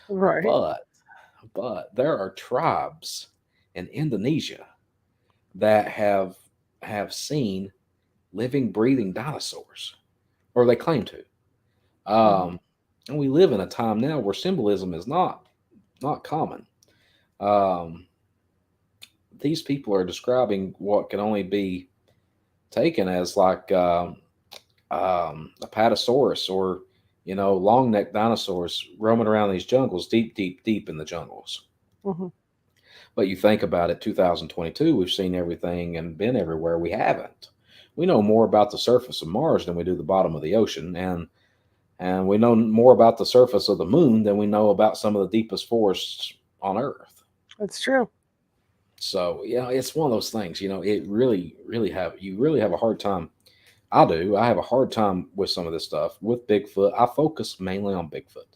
Right. But there are tribes in Indonesia that have seen living, breathing dinosaurs, or they claim to. Mm-hmm. Um, and we live in a time now where symbolism is not common. Um, these people are describing what can only be taken as like a patasaurus, or long necked dinosaurs roaming around these jungles, deep, deep, deep in the jungles. Mm-hmm. But you think about it, 2022, we've seen everything and been everywhere. We haven't. We know more about the surface of Mars than we do the bottom of the ocean, and we know more about the surface of the moon than we know about some of the deepest forests on Earth. That's true. So it's one of those things. It really have a hard time. I do. I have a hard time with some of this stuff with Bigfoot. I focus mainly on Bigfoot.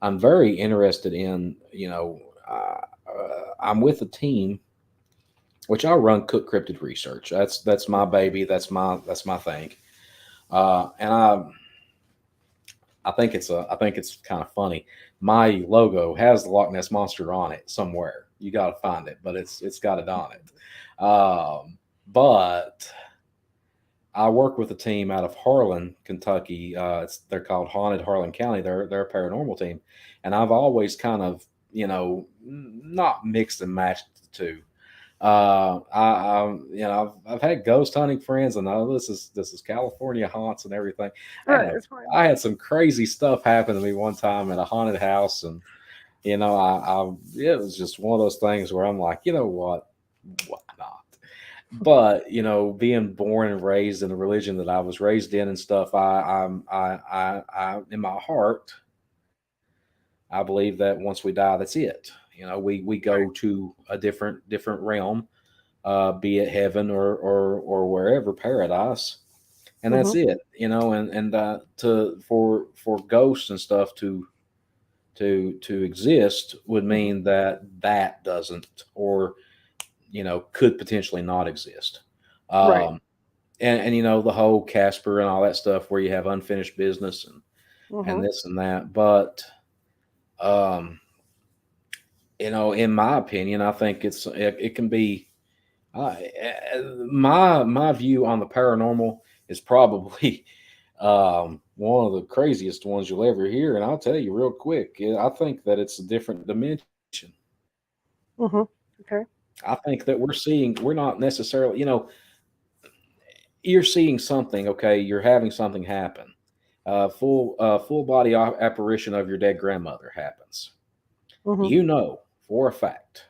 I'm very interested in. I'm with a team which I run Cook Cryptid Research. That's my baby. That's my thing. And I think it's kind of funny. My logo has the Loch Ness monster on it somewhere. You got to find it, but it's got it on it. But I work with a team out of Harlan, Kentucky. They're called Haunted Harlan County. They're a paranormal team, and I've always kind of not mixed and matched the two. I've had ghost hunting friends, and this is California haunts and everything. I had Right. a, That's fine. I had some crazy stuff happen to me one time at a haunted house, and it was just one of those things where I'm like, you know what, why not? But being born and raised in the religion that I was raised in and stuff, in my heart, I believe that once we die, that's it. We go Right. to a different realm, be it heaven or wherever, paradise, and Mm-hmm. that's it. And to for ghosts and stuff to exist would Mm-hmm. mean that doesn't, or could potentially not exist. Right. Um, and the whole Casper and all that stuff where you have unfinished business and Mm-hmm. this and that. But um, in my opinion, I think it can be my view on the paranormal is probably one of the craziest ones you'll ever hear. And I'll tell you real quick, I think that it's a different dimension. Mm-hmm. Okay. I think that we're not necessarily, you're seeing something, okay, you're having something happen. full body apparition of your dead grandmother happens. Hmm. You know for a fact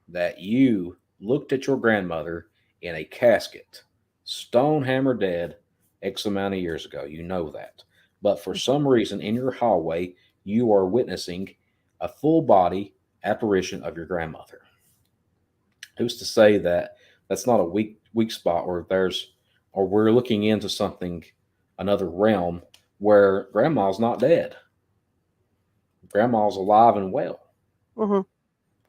that you looked at your grandmother in a casket, stone hammer dead, X amount of years ago. You know that. But for some reason in your hallway, you are witnessing a full body apparition of your grandmother. Who's to say that that's not a weak spot, or we're looking into something, another realm where grandma's not dead, grandma's alive and well, Hmm.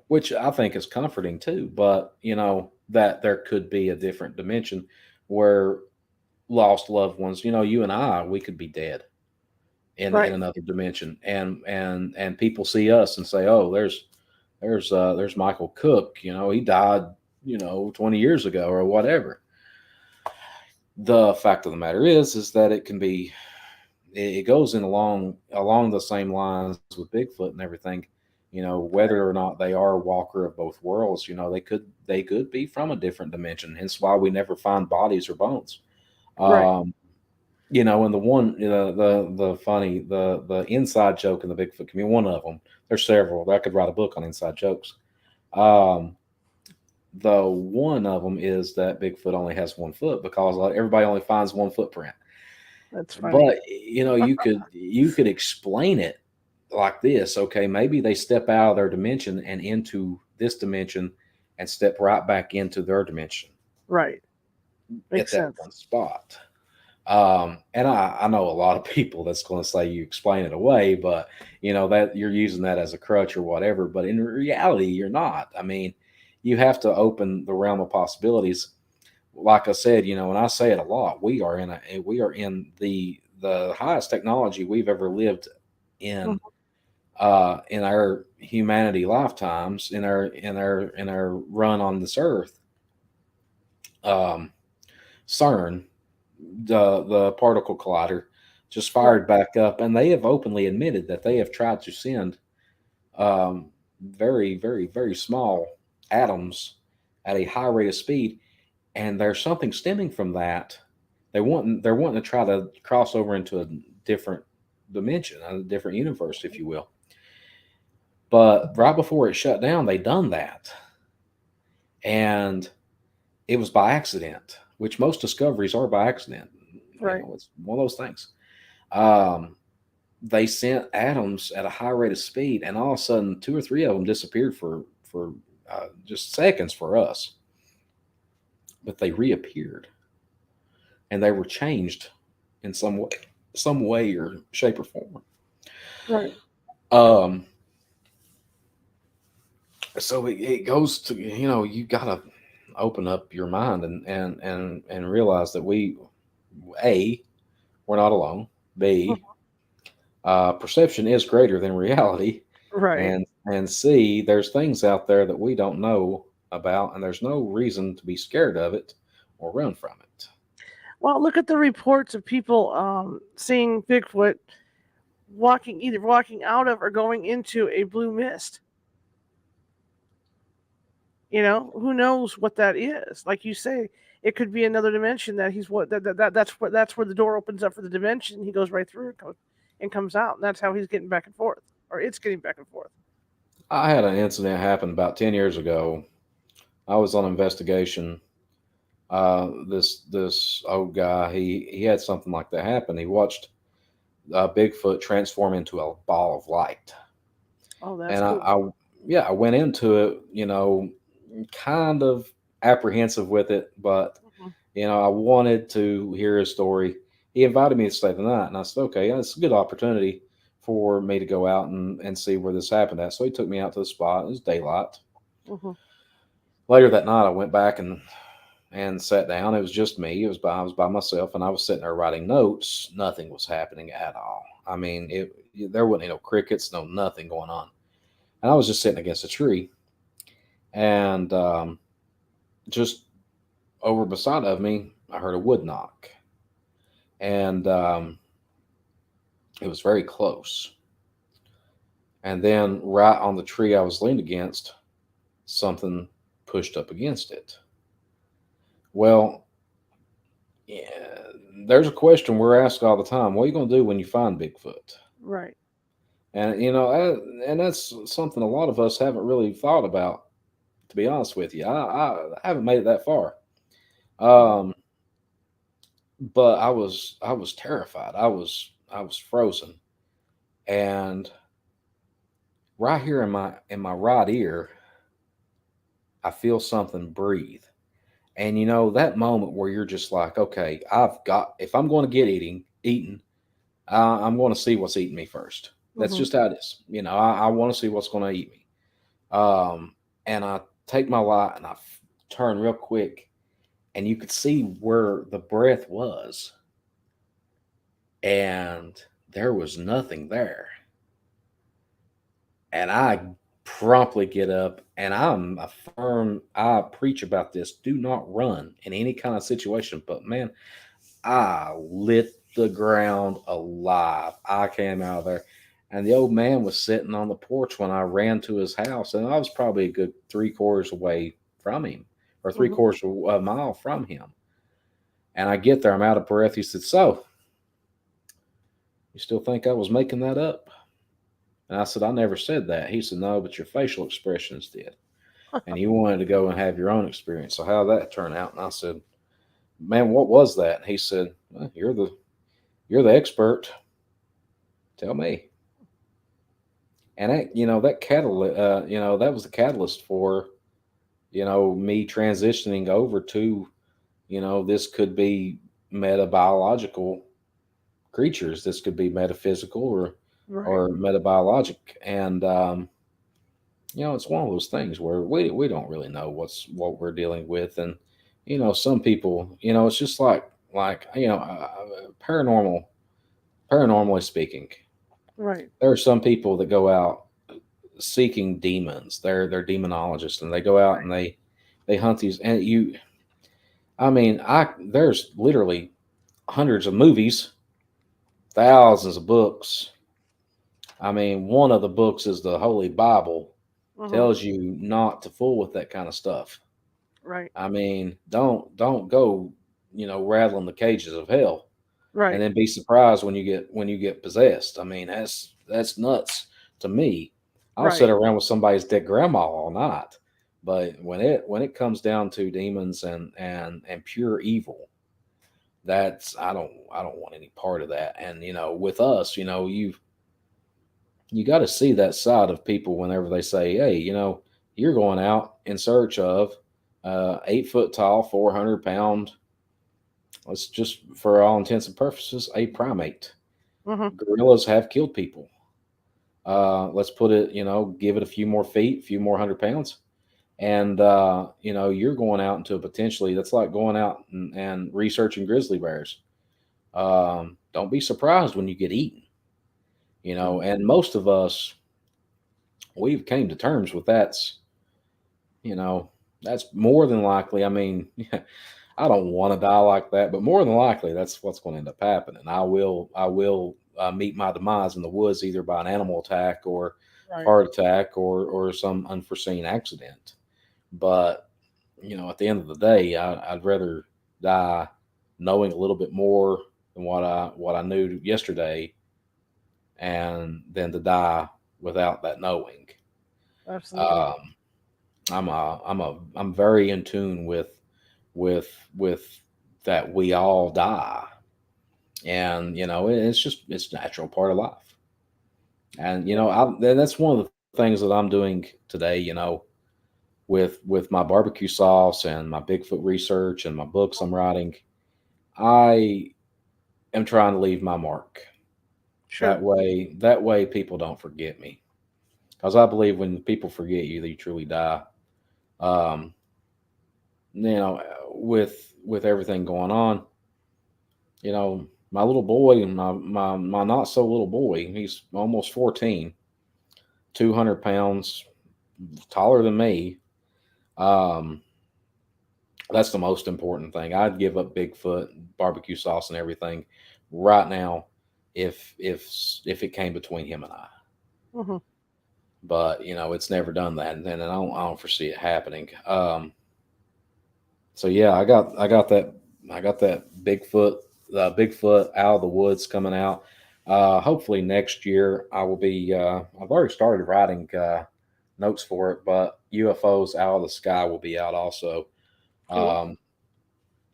which I think is comforting too. But that there could be a different dimension where lost loved ones, you and I, we could be dead in Right. another dimension, and people see us and say, oh, there's Michael Cook, he died 20 years ago or whatever. The fact of the matter is that it goes in along the same lines with Bigfoot and everything. Right. Whether or not they are a walker of both worlds, they could be from a different dimension. Hence why we never find bodies or bones. Right. Um, and the one, the funny, the inside joke in the Bigfoot community, one of them. There's several. I could write a book on inside jokes. Um, the one of them is that Bigfoot only has 1 foot because everybody only finds one footprint. That's funny. But you could explain it like this. Okay, maybe they step out of their dimension and into this dimension and step right back into their dimension Right. at Makes that sense. one spot. And I know a lot of people that's going to say you explain it away, but that you're using that as a crutch or whatever. But in reality, you're not. I mean, you have to open the realm of possibilities. Like I said, and I say it a lot, we are in the highest technology we've ever lived in, Mhm. in our humanity lifetimes, in our run on this earth. Um, CERN, the particle collider, just Right. fired back up, and they have openly admitted that they have tried to send very, very, very small atoms at a high rate of speed, and there's something stemming from that. They're wanting to try to cross over into a different dimension, a different universe, if you will. But right before it shut down, they done that, and it was by accident, which most discoveries are by accident. Right. It's one of those things. Um, they sent atoms at a high rate of speed, and all of a sudden, two or three of them disappeared for just seconds for us, but they reappeared, and they were changed in some way or shape or form. Right. Um, so it goes to you gotta open up your mind and realize that a we're not alone. B, Mhm. perception is greater than reality, Right. and C, there's things out there that we don't know about, and there's no reason to be scared of it or run from it. Well, look at the reports of people seeing Bigfoot either walking out of or going into a blue mist. Who knows what that is? Like you say, it could be another dimension that he's what that's where the door opens up for the dimension. He goes right through and comes out, and that's how he's getting back and forth, or it's getting back and forth. I had an incident happen about 10 years ago. I was on investigation. This old guy, he had something like that happen. He watched Bigfoot transform into a ball of light, Oh, that's and cool. yeah, I went into it, kind of apprehensive with it, but Mhm. I wanted to hear his story. He invited me to stay the night, and I said, okay, yeah, it's a good opportunity for me to go out and see where this happened at. So he took me out to the spot. It was daylight. Mhm. Later that night, I went back and sat down. It was just me. I was by myself, and I was sitting there writing notes. Nothing was happening at all. I mean, there wasn't no crickets, no nothing going on, and I was just sitting against a tree, and just over beside of me, I heard a wood knock, and it was very close. And then right on the tree I was leaned against, something pushed up against it. Well, yeah, there's a question we're asked all the time. What are you going to do when you find Bigfoot? Right. And and that's something a lot of us haven't really thought about. To be honest with you, I haven't made it that far. Mhm. Um, but I was terrified. I was frozen, and right here in my right ear, I feel something breathe. And that moment where you're just like, okay, I've got if I'm going to get eaten, I'm going to see what's eating me first. That's Mhm. just how it is. I want to see what's going to eat me. Um, and I take my light and I turn real quick, and you could see where the breath was, and there was nothing there. And I promptly get up, and I preach about this. Do not run in any kind of situation. But man, I lit the ground alive. I came out of there, and the old man was sitting on the porch when I ran to his house, and I was probably a good 3/4 away from him, or three Mhm. quarters of a mile from him. And I get there, I'm out of breath. He said, "So, you still think I was making that up?" And I said, "I never said that." He said, "No, but your facial expressions did." And you wanted to go and have your own experience. So how did that turn out? And I said, "Man, what was that?" And he said, "Well, you're the expert. Tell me." And that was the catalyst for me transitioning over to this could be metabiological creatures. This could be metaphysical Right. or metabiologic, and it's one of those things where we don't really know what we're dealing with. And some people, it's just like paranormal paranormally speaking, Right. there are some people that go out seeking demons. They're demonologists, and they go out and Right. they hunt these. And I mean, I there's literally hundreds of movies, thousands of books. I mean, one of the books is the Holy Bible, Mhm. tells you not to fool with that kind of stuff. Right. I mean, don't go, rattling the cages of hell, and Right. then be surprised when you get possessed. I mean, that's nuts to me. I'll sit Right. around with somebody's dead grandma all night, but when it comes down to demons and pure evil, that's I don't want any part of that. And with us, you got to see that side of people whenever they say, "Hey, you're going out in search of 8 foot tall, 400 pound. Let's just, for all intents and purposes, a primate. Mhm. Gorillas have killed people. Let's put it, give it a few more feet, a few more 100 pounds, and you're going out into a potentially that's like going out and researching grizzly bears. Don't be surprised when you get eaten. Mhm. And most of us we've came to terms with you know that's more than likely. I mean, I don't want to die like that, but more than likely, that's what's going to end up happening. I will meet my demise in the woods, either by an animal attack or Right. heart attack or some unforeseen accident. But at the end of the day, I'd rather die knowing a little bit more than what I knew yesterday, and than to die without that knowing. Absolutely. Um, I'm very in tune with that we all die, and it's a natural part of life. And Yeah. that's one of the things that I'm doing today. With my barbecue sauce and my Bigfoot research and my books I'm writing, I am trying to leave my mark. Sure. That way people don't forget me, because I believe when people forget you, they truly die. Um, with everything going on, my little boy, my not so little boy, he's almost 14, 200 pounds, taller than me. Um, that's the most important thing. I'd give up Bigfoot, barbecue sauce, and everything right now if it came between him and I. Mhm. But it's never done that, and I don't foresee it happening. So yeah, I got that I got that Bigfoot out of the woods coming out. Hopefully next year I will be. I've already started writing notes for it, but UFOs out of the sky will be out also. Cool.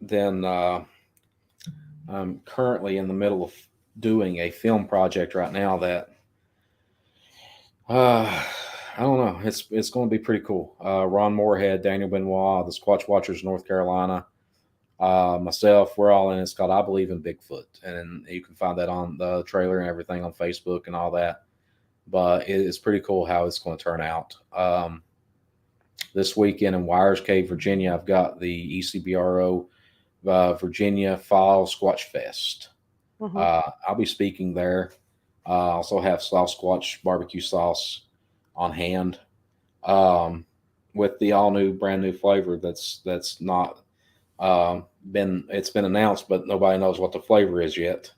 Then I'm currently in the middle of doing a film project right now that I don't know. It's going to be pretty cool. Ron Moorhead, Daniel Benoit, the Squatch Watchers, North Carolina, myself, we're all in. It's called I Believe in Bigfoot, and you can find that on the trailer and everything on Facebook and all that. But it's pretty cool how it's going to turn out. This weekend in Wires Cave, Virginia, I've got the ECBRO Virginia Fall Squatch Fest. Mm-hmm. I'll be speaking there. I also have Sasquatch barbecue sauce on hand, with the all new, brand new flavor that's not it's been announced, but nobody knows what the flavor is yet,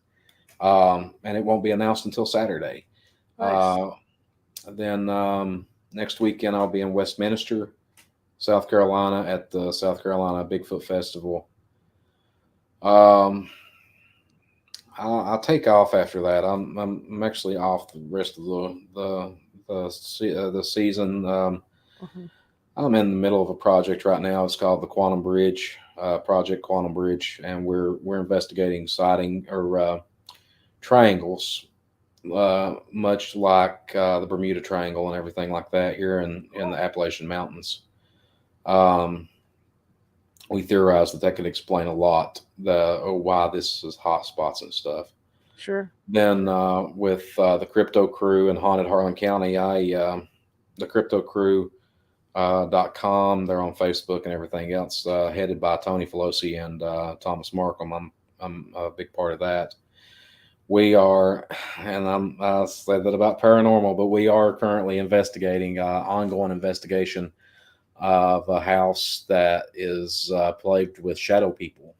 and it won't be announced until Saturday. Nice. Then next weekend I'll be in Westminster, South Carolina, at the South Carolina Bigfoot Festival. Um, I'll take off after that. I'm actually off the rest of the season. Mm-hmm. I'm in the middle of a project right now. It's called the Quantum Bridge, Project Quantum Bridge, and we're investigating sighting or triangles, much like the Bermuda Triangle and everything like that here in the Appalachian Mountains. Um, we theorize that could explain a lot why this is hot spots and stuff. Sure. Then with the crypto crew in haunted Harlan County, the crypto crew .com. They're on Facebook and everything else, headed by Tony Felosi and Thomas Markham. I'm a big part of that. We are, and I said that about paranormal, but we are currently investigating, ongoing investigation of a house that is plagued with shadow people.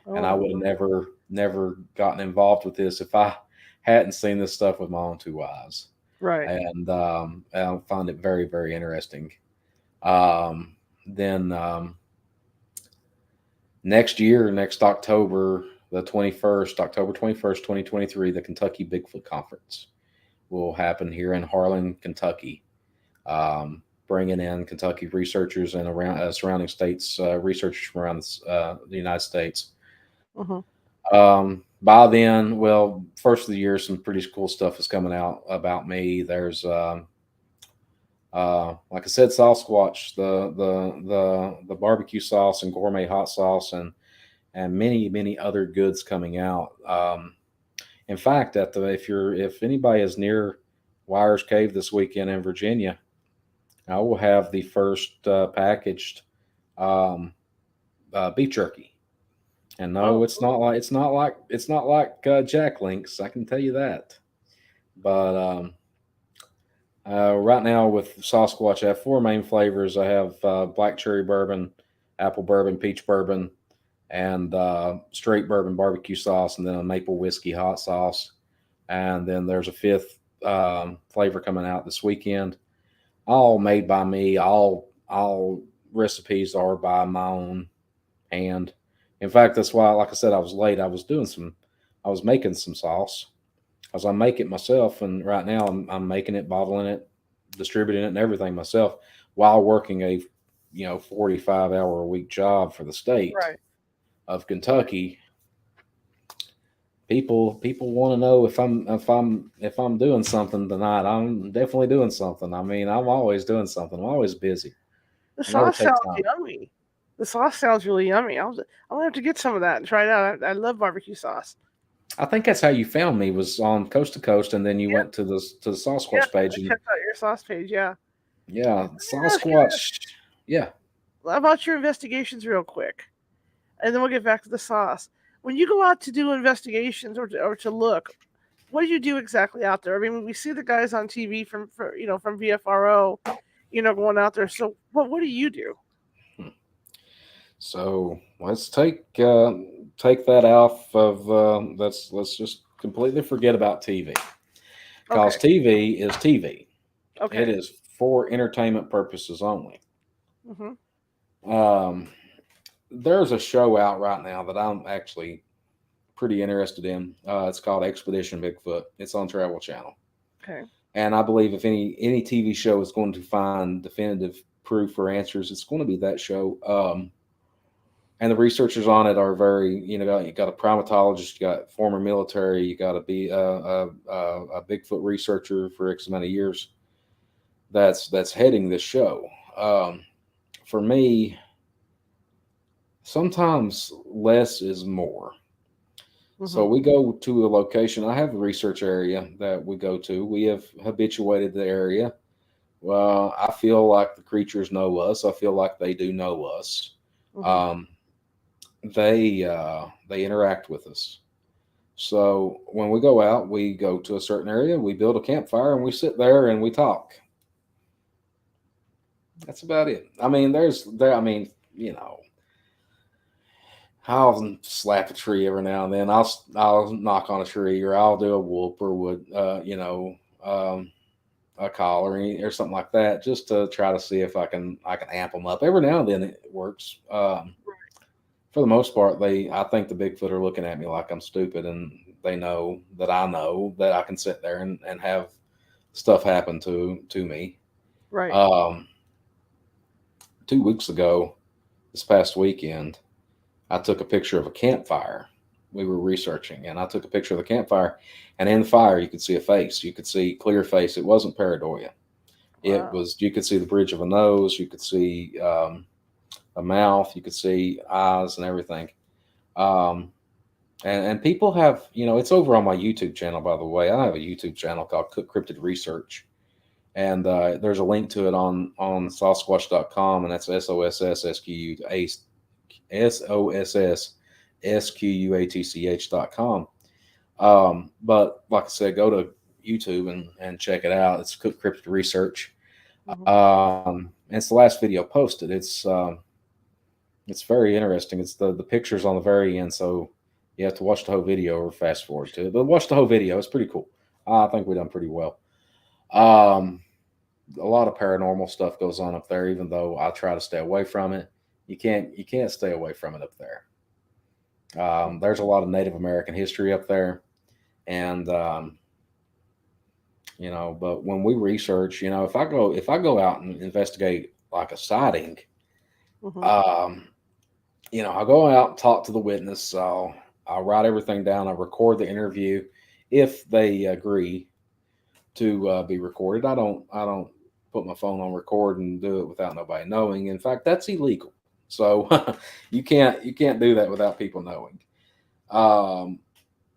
And I Oh, would have never gotten involved with this if I hadn't seen this stuff with my own two eyes. right. And I find it very, very interesting. Then next October, October 21st, 2023, the Kentucky Bigfoot Conference will happen here in Harlan, Kentucky, bringing in Kentucky researchers and around surrounding states, researchers from around the United States. Mm-hmm. By then, well, first of the year, some pretty cool stuff is coming out about me. There's like I said, Sasquatch, the barbecue sauce and gourmet hot sauce, and many other goods coming out. In fact, if anybody is near Wires Cave this weekend in Virginia, I will have the first packaged um, beef jerky. And no, Oh, it's not like Jack Links. I can tell you that. But right now with Sasquatch, I have four main flavors. I have black cherry bourbon, apple bourbon, peach bourbon, and straight bourbon barbecue sauce, and then a maple whiskey hot sauce. And then there's a fifth flavor coming out this weekend, all made by me. All recipes are by my own hand. In fact, that's why, like I said, I was late. I was making some sauce as I make it myself, and right now I'm making it, bottling it, distributing it, and everything myself while working a 45-hour a week job for the state right. of Kentucky. People want to know if I'm doing something tonight. I'm definitely doing something. I mean, I'm always doing something. I'm always busy. The I never sauce take sounds time. yummy. The sauce sounds really yummy. I'm gonna have to get some of that and try it out. I love barbecue sauce. I think that's how you found me, was on Coast to Coast, and then you Yeah, went to the yeah. Sasquatch I page, and checked out your sauce page. Yeah. yeah, Let me ask you this Sasquatch. Yeah. about your investigations, real quick, and then we'll get back to the sauce. When you go out to do investigations or to look, what do you do exactly out there? I mean, we see the guys on TV from VFRO, going out there. So what do you do? So let's take that off of let's just completely forget about TV, because Okay. TV is TV. It Okay. is for entertainment purposes only. Mm-hmm. Um, there's a show out right now that I'm actually pretty interested in. It's called Expedition Bigfoot. It's on Travel Channel, Okay. and I believe if any TV show is going to find definitive proof or answers, it's going to be that show. And the researchers on it are very, you got a primatologist, you got former military, you got to be a Bigfoot researcher for X amount of years. That's heading this show. Um, for me, sometimes less is more. So Hmm. we go to a location. I have a research area that we go to. We have habituated the area. Well, I feel like the creatures know us. I feel like they do know us. Hmm. Um, they interact with us. So when we go out, we go to a certain area, we build a campfire, and we sit there and we talk. That's about it. I mean, there's there. I mean, you know, I'll slap a tree every now and then. I'll knock on a tree, or I'll do a whoop, or would um, a call or something like that, just to try to see if I can amp them up. Every now and then it works. For the most part, I think the Bigfoot are looking at me like I'm stupid, and they know that I can sit there and have stuff happen to me. Right. Um, 2 weeks ago, this past weekend, I took a picture of a campfire. We were researching, and I took a picture of the campfire, and in the fire, you could see a face. You could see clear face. It wasn't pareidolia. It Wow. was. You could see the bridge of a nose. You could see a mouth. You could see eyes and everything. Um, and people have, it's over on my YouTube channel, by the way. I have a YouTube channel called Cryptid Research, and there's a link to it on Sasquatch.com, and that's SOSSSQUATCH.com. But like I said, go to YouTube and check it out. It's Cryptid Research. Hmm. It's the last video posted. It's very interesting. It's the pictures on the very end, so you have to watch the whole video or fast forward to it. But watch the whole video. It's pretty cool. I think we've done pretty well. Um, a lot of paranormal stuff goes on up there, even though I try to stay away from it. You can't stay away from it up there. There's a lot of Native American history up there, and but when we research, if I go out and investigate like a sighting, Hmm. um, I'll go out and talk to the witness. I'll write everything down. I record the interview if they agree to be recorded. I don't put my phone on record and do it without nobody knowing. In fact, that's illegal. So you can't do that without people knowing. Um,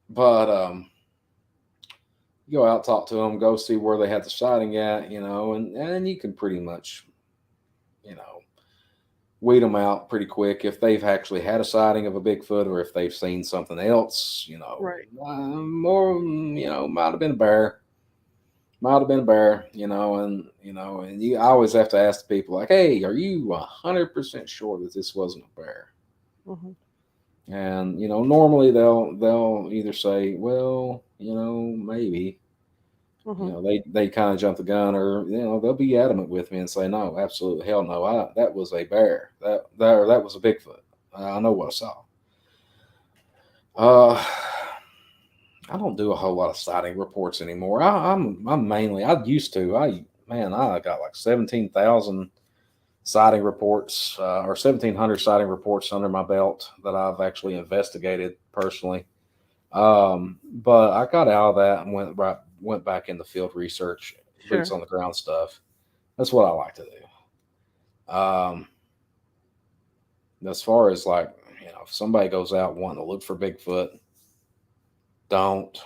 but you go out, talk to them, go see where they had the sighting at, and you can pretty much, you know, weed them out pretty quick if they've actually had a sighting of a Bigfoot or if they've seen something else. Right. More, might have been a bear, might have been a bear, and I always have to ask the people like, "Hey, are you 100% sure that this wasn't a bear?" Hmm. And normally they'll either say, "Well, maybe." Hmm. They kind of jump the gun, or they'll be adamant with me and say, "No, absolutely, hell no, that was a bear, that was a Bigfoot. I know what I saw." Uh, I don't do a whole lot of sighting reports anymore. I'm mainly I used to I got like 17,000 sighting reports or 1,700 sighting reports under my belt that I've actually investigated personally. But I got out of that and went back into field research, boots Sure. on the ground stuff. That's what I like to do. As far as like, if somebody goes out wanting to look for Bigfoot, don't.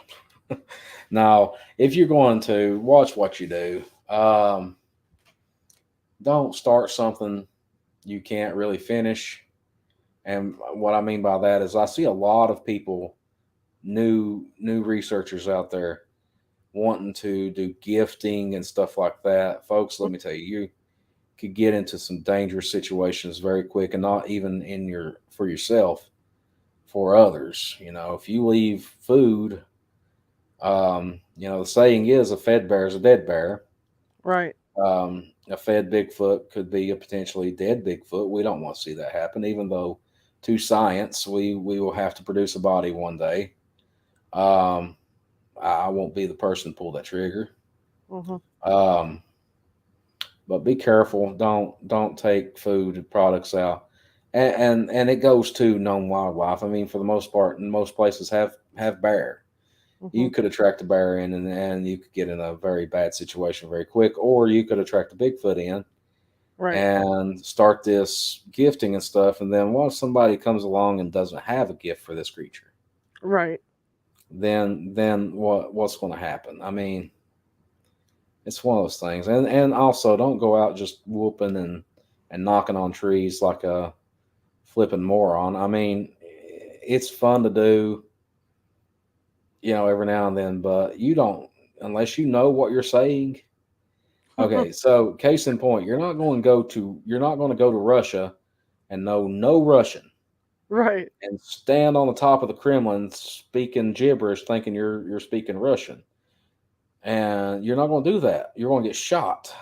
Now, if you're going to watch what you do, don't start something you can't really finish. And what I mean by that is I see a lot of people, new researchers out there wanting to do gifting and stuff like that. Folks, let me tell you, you could get into some dangerous situations very quick, and not even in your for yourself, for others. If you leave food, the saying is a fed bear is a dead bear. Right. A fed Bigfoot could be a potentially dead Bigfoot. We don't want to see that happen, even though to science. We will have to produce a body one day. Um, I won't be the person to pull that trigger. Mm-hmm. Um, but be careful. Don't take food products out. And it goes to known wildlife. I mean, for the most part, most places have bear. Mm-hmm. You could attract a bear in, and you could get in a very bad situation very quick, or you could attract a Bigfoot in Right. and start this gifting and stuff. And then once somebody comes along and doesn't have a gift for this creature, Right. then what's going to happen? I mean, it's one of those things. And also, don't go out just whooping and knocking on trees like a flipping moron. I mean, it's fun to do, every now and then, but you don't, unless you know what you're saying. Okay, so case in point, you're not going to go to Russia and know no Russian Right. and stand on the top of the Kremlin speaking gibberish, thinking you're speaking Russian, and you're not going to do that. You're going to get shot.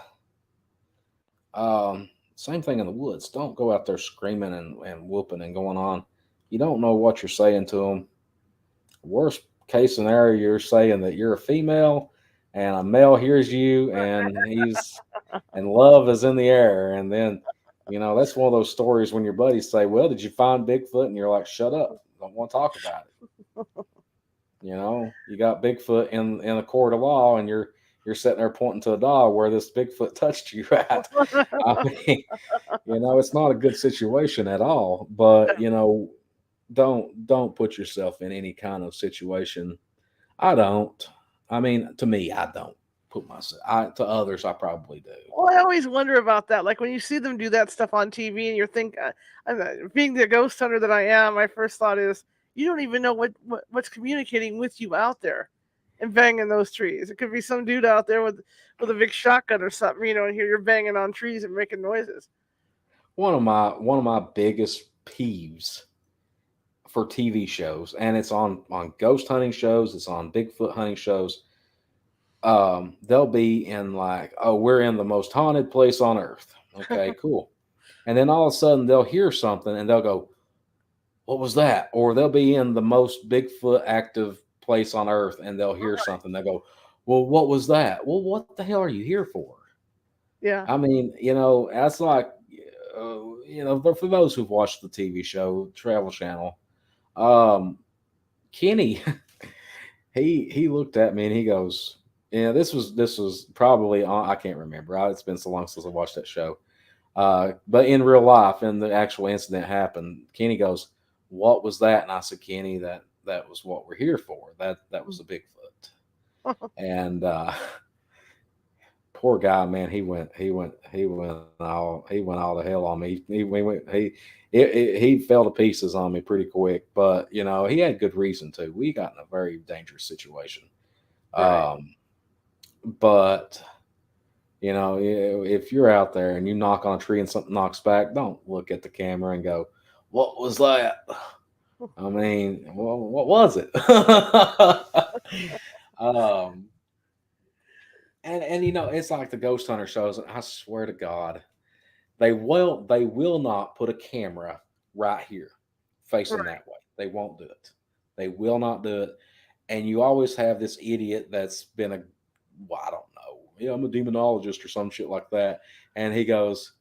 Same thing in the woods. Don't go out there screaming and whooping and going on. You don't know what you're saying to them. Worst case scenario, you're saying that you're a female and a male hears you and love is in the air. And then, that's one of those stories when your buddies say, well, did you find Bigfoot? And you're like, shut up. Don't want to talk about it. You got Bigfoot in a court of law and you're sitting there pointing to a dog where this Bigfoot touched you at. I mean, it's not a good situation at all. But don't put yourself in any kind of situation. I don't. I mean, to me, I don't put myself. To others, I probably do. Well, I always wonder about that. Like when you see them do that stuff on TV, and you're thinking, being the ghost hunter that I am, my first thought is, you don't even know what's communicating with you out there, and banging those trees. It could be some dude out there with a big shotgun or something, and here you're banging on trees and making noises. One of my biggest peeves for TV shows, and it's on ghost hunting shows, it's on Bigfoot hunting shows. They'll be in like, oh, we're in the most haunted place on earth. Okay, cool. And then all of a sudden they'll hear something and they'll go, what was that? Or they'll be in the most Bigfoot active place on earth and they'll hear something. They'll go, well, what was that? Well, what the hell are you here for? Yeah. I mean, that's like, for those who've watched the TV show Travel Channel, Kenny, he looked at me and he goes, yeah, this was probably on, I can't remember. It's been so long since I watched that show. But in real life, and the actual incident happened, Kenny goes, what was that? And I said, Kenny, that was what we're here for. That was a Bigfoot. And poor guy, man, he went all the hell on me. He fell to pieces on me pretty quick, but he had good reason to. We got in a very dangerous situation. Right. But if you're out there and you knock on a tree and something knocks back, don't look at the camera and go, what was that? I mean, well, what was it? um, and it's like the ghost hunter shows. I swear to God, they will not put a camera right here facing Right. that way. They won't do it. They will not do it. And you always have this idiot that's been I don't know. Yeah, I'm a demonologist or some shit like that. And he goes,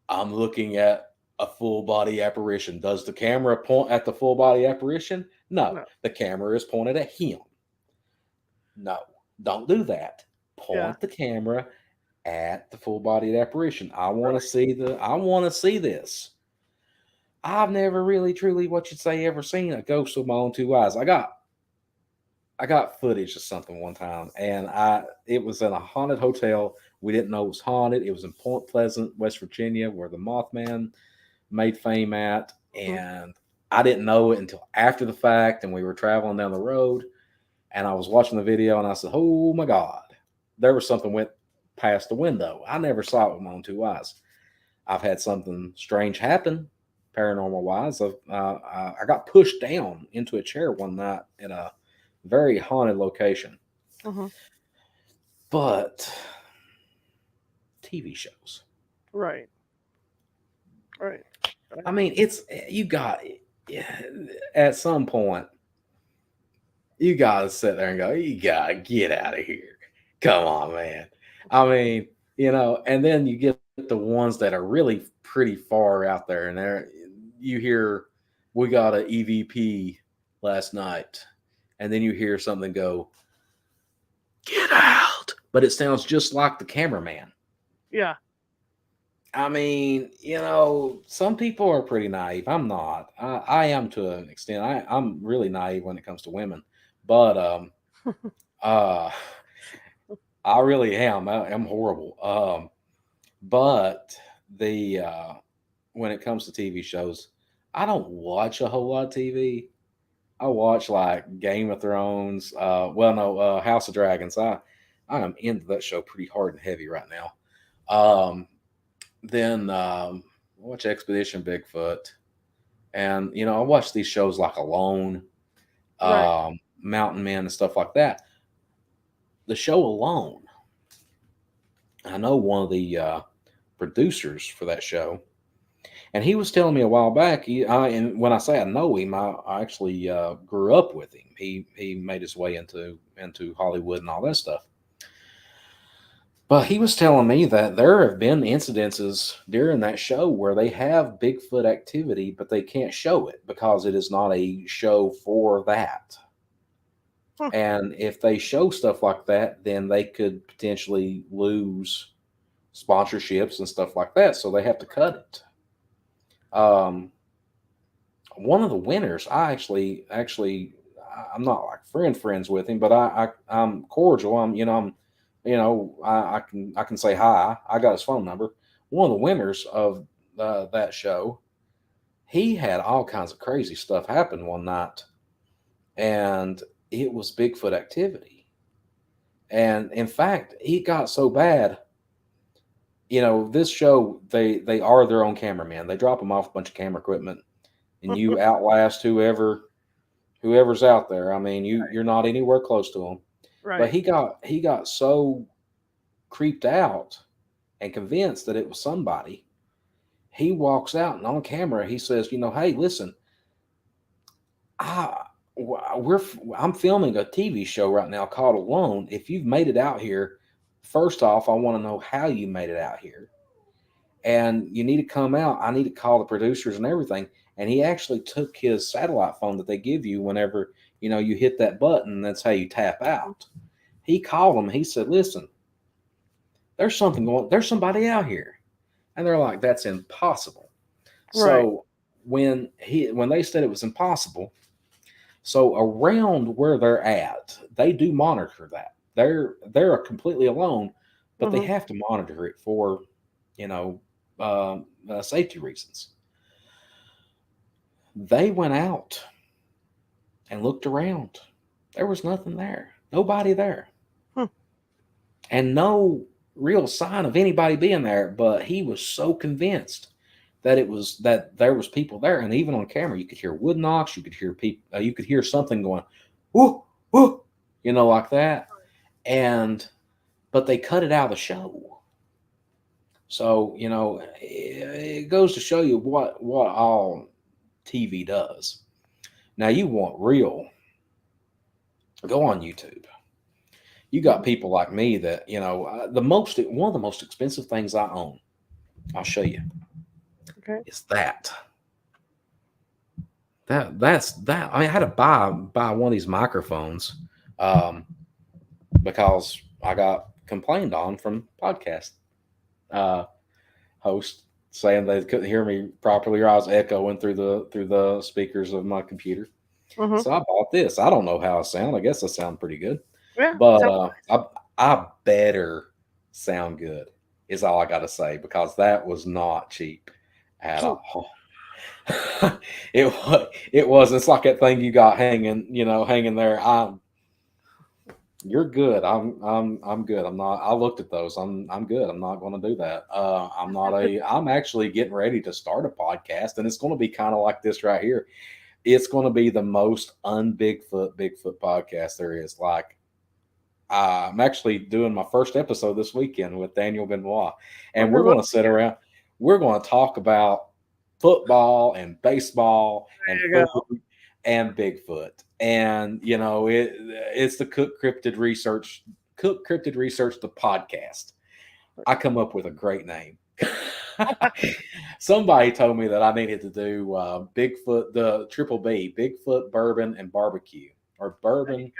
I'm looking at a full body apparition. Does the camera point at the full body apparition? No, No. the camera is pointed at him. No, don't do that. Yeah. Point the camera at the full bodied apparition. I want Right. to see this. I've never really truly what you'd say ever seen a ghost with my own two eyes. I got footage of something one time, and it was in a haunted hotel. We didn't know it was haunted. It was in Point Pleasant, West Virginia, where the Mothman made fame at, Mhm. and I didn't know it until after the fact. And we were traveling down the road, and I was watching the video, and I said, "Oh my God, there was something went past the window. I never saw it with my own two eyes. I've had something strange happen, paranormal wise. I got pushed down into a chair one night in a very haunted location. Mhm. But TV shows, Right. Right. I mean, it's you got at some point you got to sit there and go, you got to get out of here. Come on, man. I mean, and then you get the ones that are really pretty far out there, and you hear, we got an EVP last night, and then you hear something go, get out, but it sounds just like the cameraman. Yeah. I mean, some people are pretty naive. I'm not. I am to an extent. I'm really naive when it comes to women, but uh, I really am. I'm horrible. But the when it comes to TV shows, I don't watch a whole lot of TV. I watch like Game of Thrones. House of Dragons. I am into that show pretty hard and heavy right now. Then watch Expedition Bigfoot, and I watch these shows like Alone, Right. Mountain Men, and stuff like that. The show Alone, I know one of the producers for that show, and he was telling me a while back. And when I say I know him, I actually grew up with him. He made his way into Hollywood and all that stuff. But he was telling me that there have been incidences during that show where they have Bigfoot activity, but they can't show it because it is not a show for that. Huh. And if they show stuff like that, then they could potentially lose sponsorships and stuff like that. So they have to cut it. One of the winners, I'm not like friends with him, but I'm cordial. I can say hi. I got his phone number. One of the winners of that show, he had all kinds of crazy stuff happen one night, and it was Bigfoot activity. And in fact, he got so bad. This show, they are their own cameraman. They drop them off a bunch of camera equipment, and you outlast whoever's out there. I mean, you're not anywhere close to them. But Right. he got so creeped out and convinced that it was somebody. He walks out and on camera he says, hey, listen, I'm filming a TV show right now called Alone. If you've made it out here, first off, I want to know how you made it out here. And you need to come out. I need to call the producers and everything. And he actually took his satellite phone that they give you whenever, you hit that button. That's how you tap out. He called them. He said, listen, there's somebody out here. And they're like, that's impossible. Right. So when they said it was impossible, so around where they're at, they do monitor that. They're completely alone, but they have to monitor it for, safety reasons. They went out and looked around. There was nothing there. Nobody there. And no real sign of anybody being there, but he was so convinced that there was people there, and even on camera you could hear wood knocks, you could hear people, you could hear something going, whoo, whoo, like that, but they cut it out of the show. So it goes to show you what all TV does. Now you want real, go on YouTube. You got people like me that one of the most expensive things I own. I'll show you. Okay. Is that I mean, I had to buy one of these microphones because I got complained on from podcast hosts saying they couldn't hear me properly or I was echoing through the speakers of my computer. So I bought this. I don't know how I sound. I guess I sound pretty good. Yeah. But I better sound good is all I got to say, because that was not cheap at all. It was. It's like that thing you got hanging there. You're good. I'm good. I'm not. I looked at those. I'm good. I'm not going to do that. I'm actually getting ready to start a podcast, and it's going to be kind of like this right here. It's going to be the most Bigfoot podcast there is. Like, I'm actually doing my first episode this weekend with Daniel Benoit, and we're going to sit around. We're going to talk about football and baseball and There you food and Bigfoot. And it's the Cook Cryptid Research, the podcast. I come up with a great name. Somebody told me that I needed to do Bigfoot, the triple B, Bigfoot, bourbon, and barbecue, or bourbon,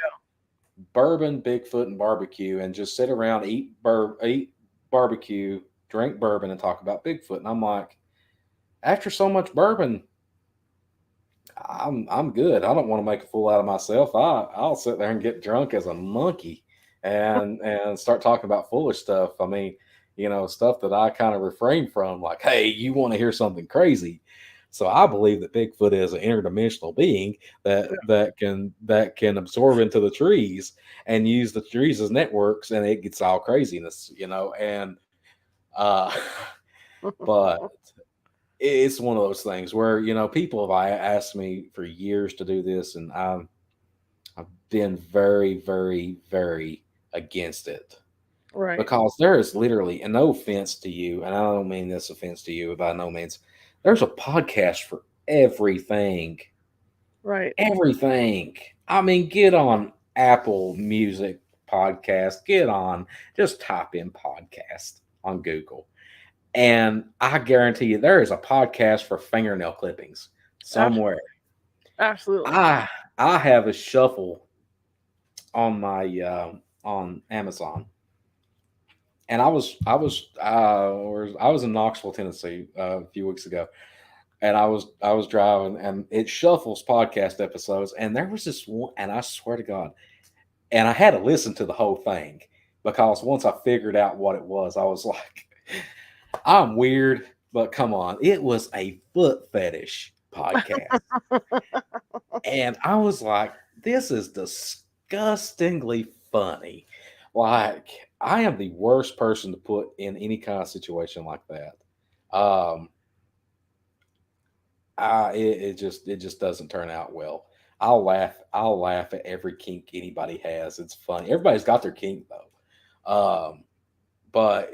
Bigfoot, and barbecue, and just sit around, eat barbecue, drink bourbon, and talk about Bigfoot. And I'm like, after so much bourbon, I'm good. I don't want to make a fool out of myself. I'll sit there and get drunk as a monkey and start talking about foolish stuff. I mean, stuff that I kind of refrain from, like, hey, you want to hear something crazy. So I believe that Bigfoot is an interdimensional being that can absorb into the trees and use the trees as networks, and it gets all craziness, and uh but it's one of those things where people have asked me for years to do this, and I've been very, very, very against it, Right. because there is literally, and no offense to you, and I don't mean this offense to you by no means, there's a podcast for everything. Right. Everything. I mean, get on Apple Music podcast, just type in podcast on Google. And I guarantee you there is a podcast for fingernail clippings somewhere. Absolutely. I have a shuffle on my on Amazon, and I was in Knoxville, Tennessee, a few weeks ago, and I was driving, and it shuffles podcast episodes, and there was this one, and I swear to God, and I had to listen to the whole thing, because once I figured out what it was, I was like, I'm weird, but come on, it was a foot fetish podcast. And I was like, this is disgustingly funny. Like, I am the worst person to put in any kind of situation like that. Um, it just doesn't turn out well. I'll laugh at every kink anybody has. It's funny. Everybody's got their kink though. But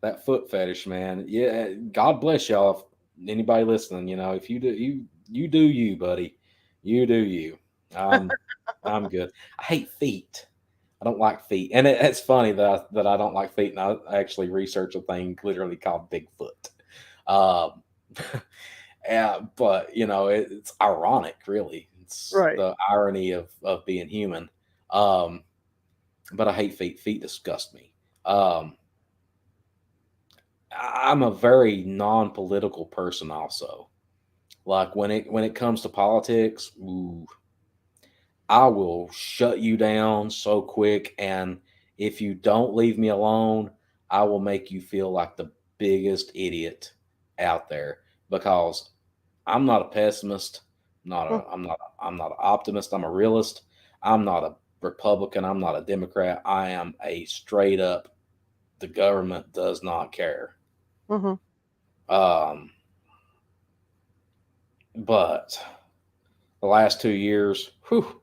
that foot fetish, man. Yeah, God bless y'all. If anybody listening, if you do you do you, buddy. You do you. I'm I'm good. I hate feet. I don't like feet, and it's funny that I don't like feet, and I actually researched a thing literally called Bigfoot. Um, yeah, but it's ironic, really. It's Right. the irony of being human. Um, but I hate feet. Feet disgust me. Um, I'm a very non-political person, also. Like, when it comes to politics, ooh, I will shut you down so quick, and if you don't leave me alone, I will make you feel like the biggest idiot out there, because I'm not a pessimist. I'm not an optimist. I'm a realist. I'm not a Republican. I'm not a Democrat. I am a straight up, the government does not care. Mm-hmm. Um, but the last 2 years, whew,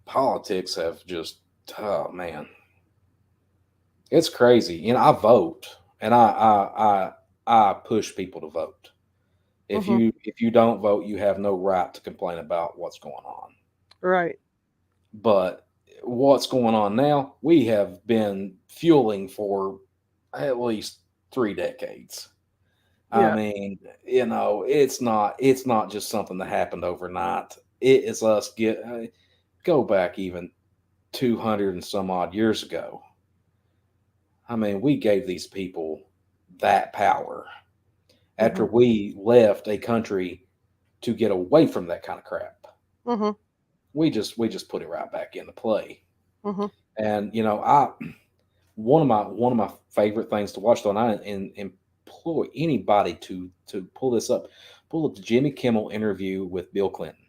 politics have just, oh man, it's crazy. I vote, and I push people to vote. If Mm-hmm. you don't vote, you have no right to complain about what's going on. Right. But what's going on now, we have been fueling for at least 3 decades. I Yeah. mean, it's not just something that happened overnight. It is us go back even 200 and some odd years ago. I mean, we gave these people that power Mm-hmm. after we left a country to get away from that kind of crap. Mm-hmm. We just put it right back into play. Mm-hmm. And I one of my favorite things to watch, though, and implore anybody to pull up the Jimmy Kimmel interview with Bill Clinton.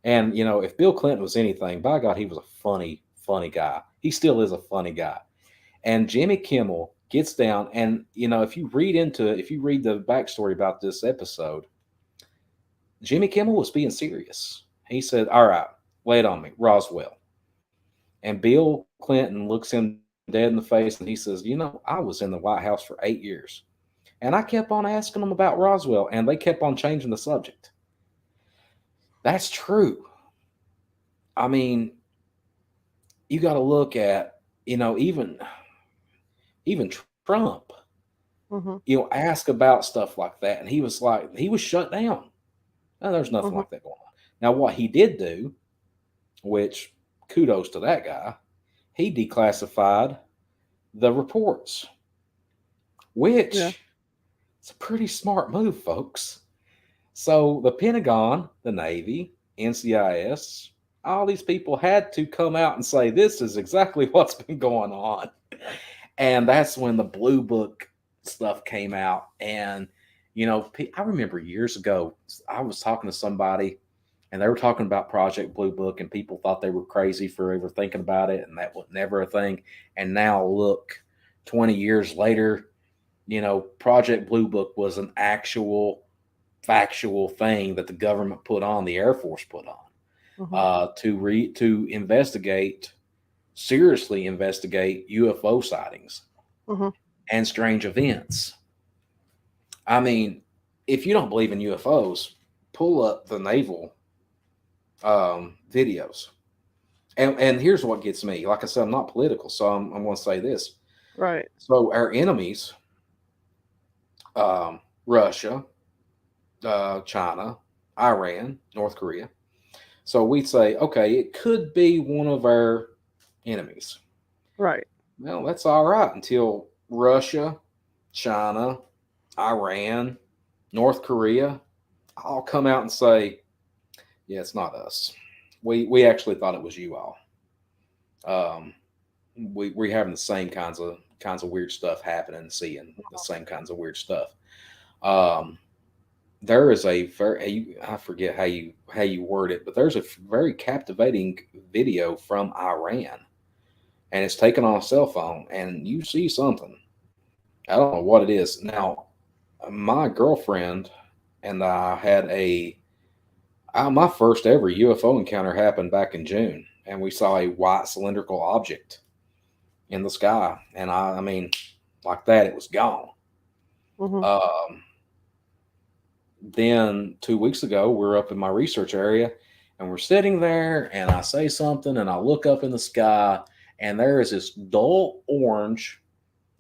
And if Bill Clinton was anything, by God, he was a funny guy. He still is a funny guy. And Jimmy Kimmel gets down, and if you read the backstory about this episode, Jimmy Kimmel was being serious. He said, "All right, lay it on me, Roswell." And Bill Clinton looks him dead in the face, and he says, I was in the White House for 8 years. And I kept on asking them about Roswell, and they kept on changing the subject. That's true. I mean, you got to look at, even Trump, Mm-hmm. ask about stuff like that. And he was shut down. No, there's nothing Mm-hmm. like that going on. Now, what he did do, which kudos to that guy, he declassified the reports, which Yeah. it's a pretty smart move, folks. So the Pentagon, the Navy, NCIS, all these people had to come out and say, this is exactly what's been going on. And that's when the Blue Book stuff came out. And, I remember years ago, I was talking to somebody and they were talking about Project Blue Book, and people thought they were crazy for ever thinking about it. And that was never a thing. And now look, 20 years later, Project Blue Book was an actual factual thing that the government put on, the Air Force put on, to seriously investigate UFO sightings and strange events. I mean, if you don't believe in UFOs, pull up the naval videos. And here's what gets me. Like I said, I'm not political, so I'm going to say this. Right. So our enemies, Russia, China, Iran, North Korea. So we'd say, okay, it could be one of our enemies. Right. Well, that's all right until Russia, China, Iran, North Korea all come out and say, yeah, it's not us. We actually thought it was you all. We're having the same kinds of weird stuff happening, seeing the same kinds of weird stuff. There is I forget how you word it, but there's a very captivating video from Iran, and it's taken on a cell phone, and you see something. I don't know what it is. Now, my girlfriend and I had my first ever UFO encounter happened back in June, and we saw a white cylindrical object in the sky, and I mean, like that, it was gone. Then 2 weeks ago, we're up in my research area, and we're sitting there, and I say something, and I look up in the sky, and there is this dull orange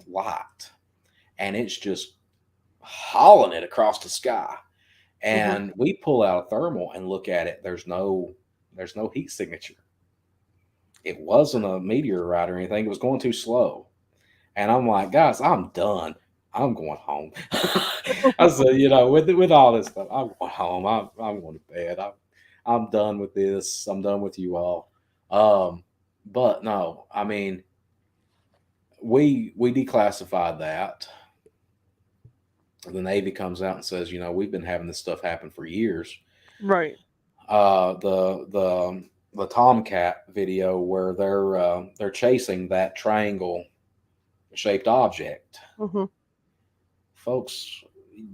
light, and it's just hauling it across the sky. And we pull out a thermal and look at it. There's no heat signature. It wasn't a meteorite or anything. It was going too slow. And I'm like, guys, I'm done. I'm going home. I said, with all this stuff, I'm going home. I'm going to bed. I'm done with this. I'm done with you all. But no, I mean, we declassified that. The Navy comes out and says, we've been having this stuff happen for years. Right. The Tomcat video where they're chasing that triangle shaped object. Folks,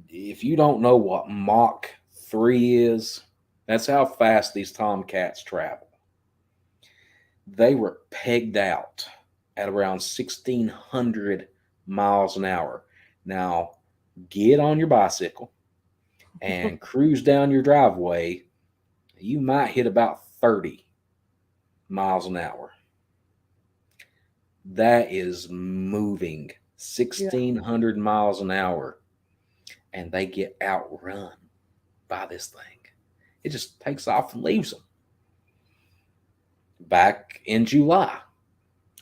if you don't know what Mach 3 is, that's how fast these Tomcats travel. They were pegged out at around 1,600 miles an hour. Now, get on your bicycle and cruise down your driveway. You might hit about 30 miles an hour. That is moving 1,600 miles an hour, and they get outrun by this thing. It just takes off and leaves them. Back in July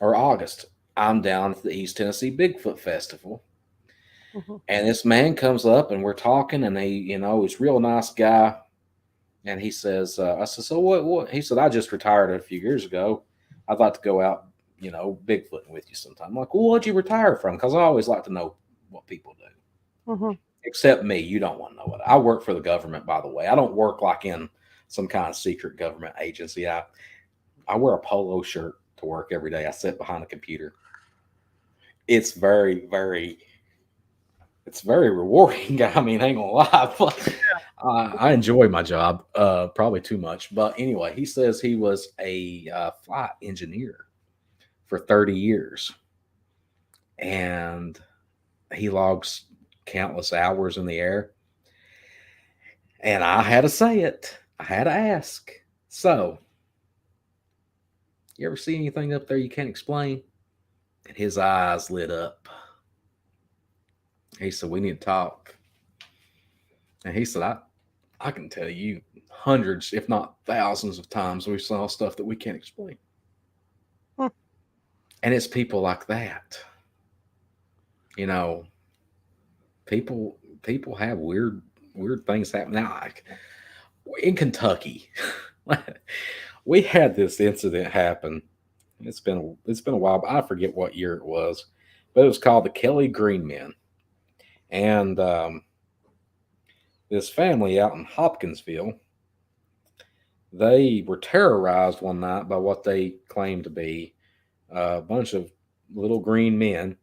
or August, I'm down at the East Tennessee Bigfoot Festival, and this man comes up, and we're talking, and he's a real nice guy, and he says, I said, so what? He said, I just retired a few years ago. I'd like to go out Bigfooting with you sometime. I'm like, well, what'd you retire from? Because I always like to know what people do. Except me. You don't want to know it. I work for the government, by the way. I don't work like in some kind of secret government agency. I wear a polo shirt to work every day. I sit behind a computer. It's very, very, rewarding. I mean, I ain't gonna lie, but I enjoy my job, probably too much. But anyway, he says he was a flight engineer for 30 years. and he logs countless hours in the air. And I had to say it. I had to ask. So, you ever see anything up there you can't explain? And his eyes lit up. He said, "We need to talk." And he said, I can tell you hundreds, if not thousands of times we saw stuff that we can't explain. Hmm. And it's people like that. You know, people have weird things happen. Now, like in Kentucky, we had this incident happen. It's been a while, but I forget what year it was. But it was called the Kelly Greenman. And this family out in Hopkinsville, they were terrorized one night by what they claimed to be a bunch of little green men.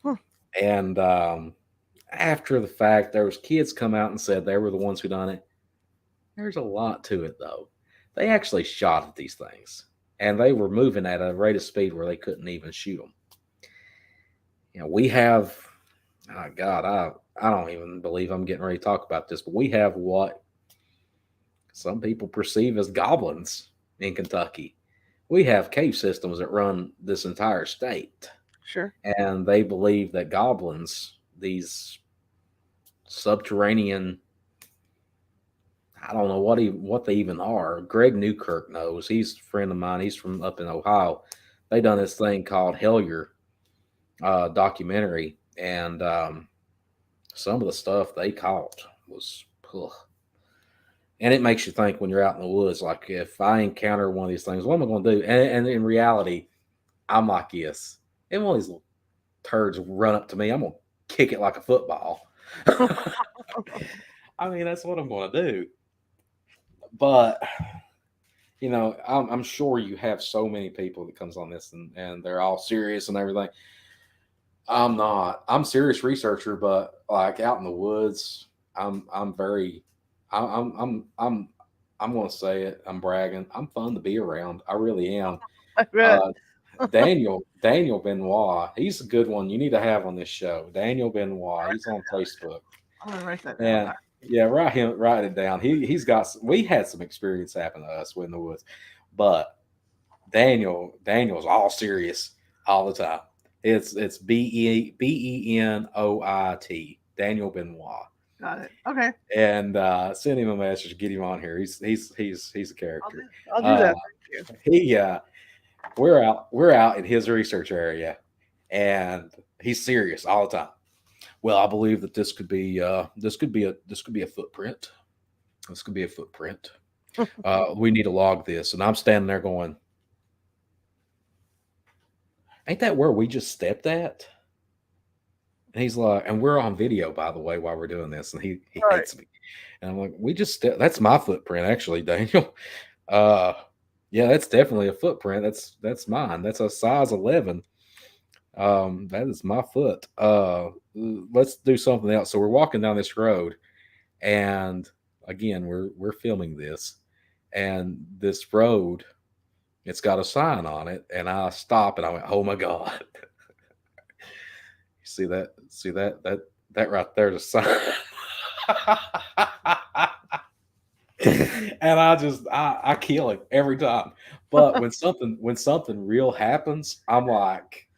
Hmm. And after the fact, there was kids come out and said they were the ones who done it. There's a lot to it, though. They actually shot at these things, and they were moving at a rate of speed where they couldn't even shoot them. We have, oh God, I don't even believe I'm getting ready to talk about this, but we have what some people perceive as goblins in Kentucky. We have cave systems that run this entire state, Sure. and they believe that goblins, these subterranean, I don't know what they even are. Greg Newkirk knows. He's a friend of mine. He's from up in Ohio. They done this thing called Hellier documentary, and some of the stuff they caught was, ugh. And it makes you think when you're out in the woods, like if I encounter one of these things, what am I going to do? And in reality, I'm like this. And one of these little turds run up to me, I'm going to kick it like a football. I mean, that's what I'm going to do. But I'm sure you have so many people that comes on this, and they're all serious and everything. I'm not. I'm a serious researcher, but like out in the woods, I'm very. I'm going to say it. I'm bragging. I'm fun to be around. I really am. I bet. Uh, Daniel Benoit. He's a good one. You need to have on this show. Daniel Benoit. He's on Facebook. I'm gonna write that down. And yeah, write it down. He's got. We had some experience happen to us in the woods, but Daniel's all serious all the time. It's Benoit. Daniel Benoit. Got it. Okay. And send him a message, get him on here. He's a character. I'll do that. Thank you. He we're out in his research area, and he's serious all the time. Well, I believe that this could be a footprint. This could be a footprint. We need to log this. And I'm standing there going, ain't that where we just stepped at? And he's like, and we're on video, by the way, while we're doing this. And he Right. hates me. And I'm like, we just stepped. That's my footprint, actually, Daniel. Yeah, that's definitely a footprint. That's mine. That's a size 11. That is my foot. Let's do something else. So we're walking down this road, and again, we're filming this, and this road, it's got a sign on it, and I stop and I went, oh my God. You see that? See that right there's a sign. And I kill it every time. But when something real happens, I'm like,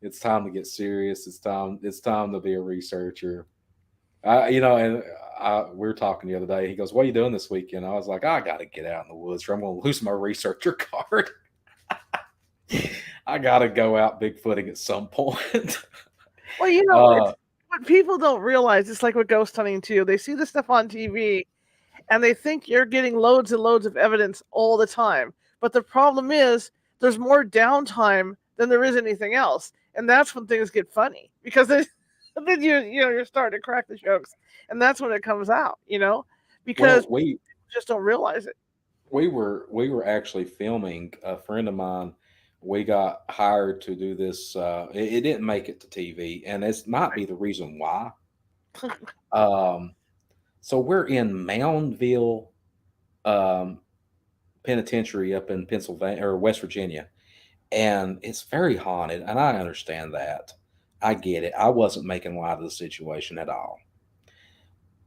it's time to get serious. It's time to be a researcher. And we were talking the other day. He goes, "What are you doing this weekend?" I was like, "I got to get out in the woods, or I'm going to lose my researcher card." I got to go out bigfooting at some point. Well, it's what people don't realize. It's like with ghost hunting too. They see the stuff on TV, and they think you're getting loads and loads of evidence all the time. But the problem is, there's more downtime than there is anything else, and that's when things get funny because then you're starting to crack the jokes, and that's when it comes out. Because we just don't realize it. We were actually filming. A friend of mine, we got hired to do this. It didn't make it to TV, and this might be the reason why. So we're in Moundville Penitentiary up in Pennsylvania or West Virginia, and it's very haunted, and I understand that. I get it. I wasn't making light of the situation at all.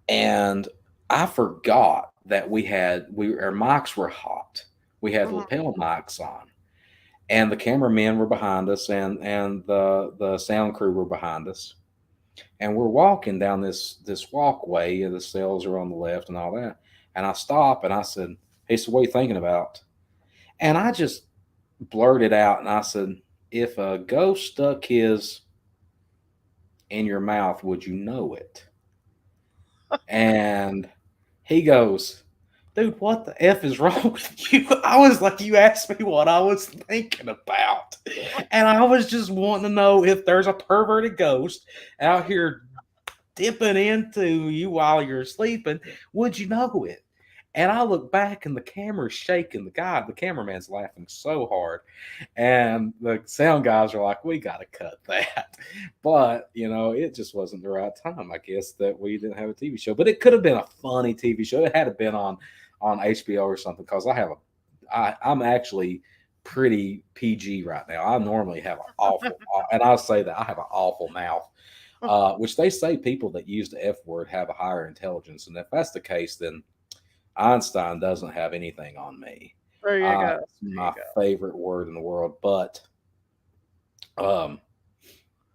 And I forgot that our mics were hot. We had Mhm. lapel mics on, and the cameramen were behind us, and the sound crew were behind us, and we're walking down this walkway. The cells are on the left and all that. And I stop and I said, "Hey, so what are you thinking about?" And I just blurted out and I said, "If a ghost stuck his in your mouth, would you know it?" And he goes, "Dude, what the F is wrong with you?" I was like, "You asked me what I was thinking about." And I was just wanting to know if there's a perverted ghost out here dipping into you while you're sleeping, would you know it? And I look back and the camera's shaking. The cameraman's laughing so hard. And the sound guys are like, we got to cut that. But, it just wasn't the right time, I guess, that we didn't have a TV show. But it could have been a funny TV show. It had to have been on HBO or something because I'm actually pretty PG right now. I normally have an awful, and I'll say that I have an awful mouth. Which they say people that use the F word have a higher intelligence. And if that's the case, then Einstein doesn't have anything on me. There you go. It's There you my go. favorite word in the world. Um,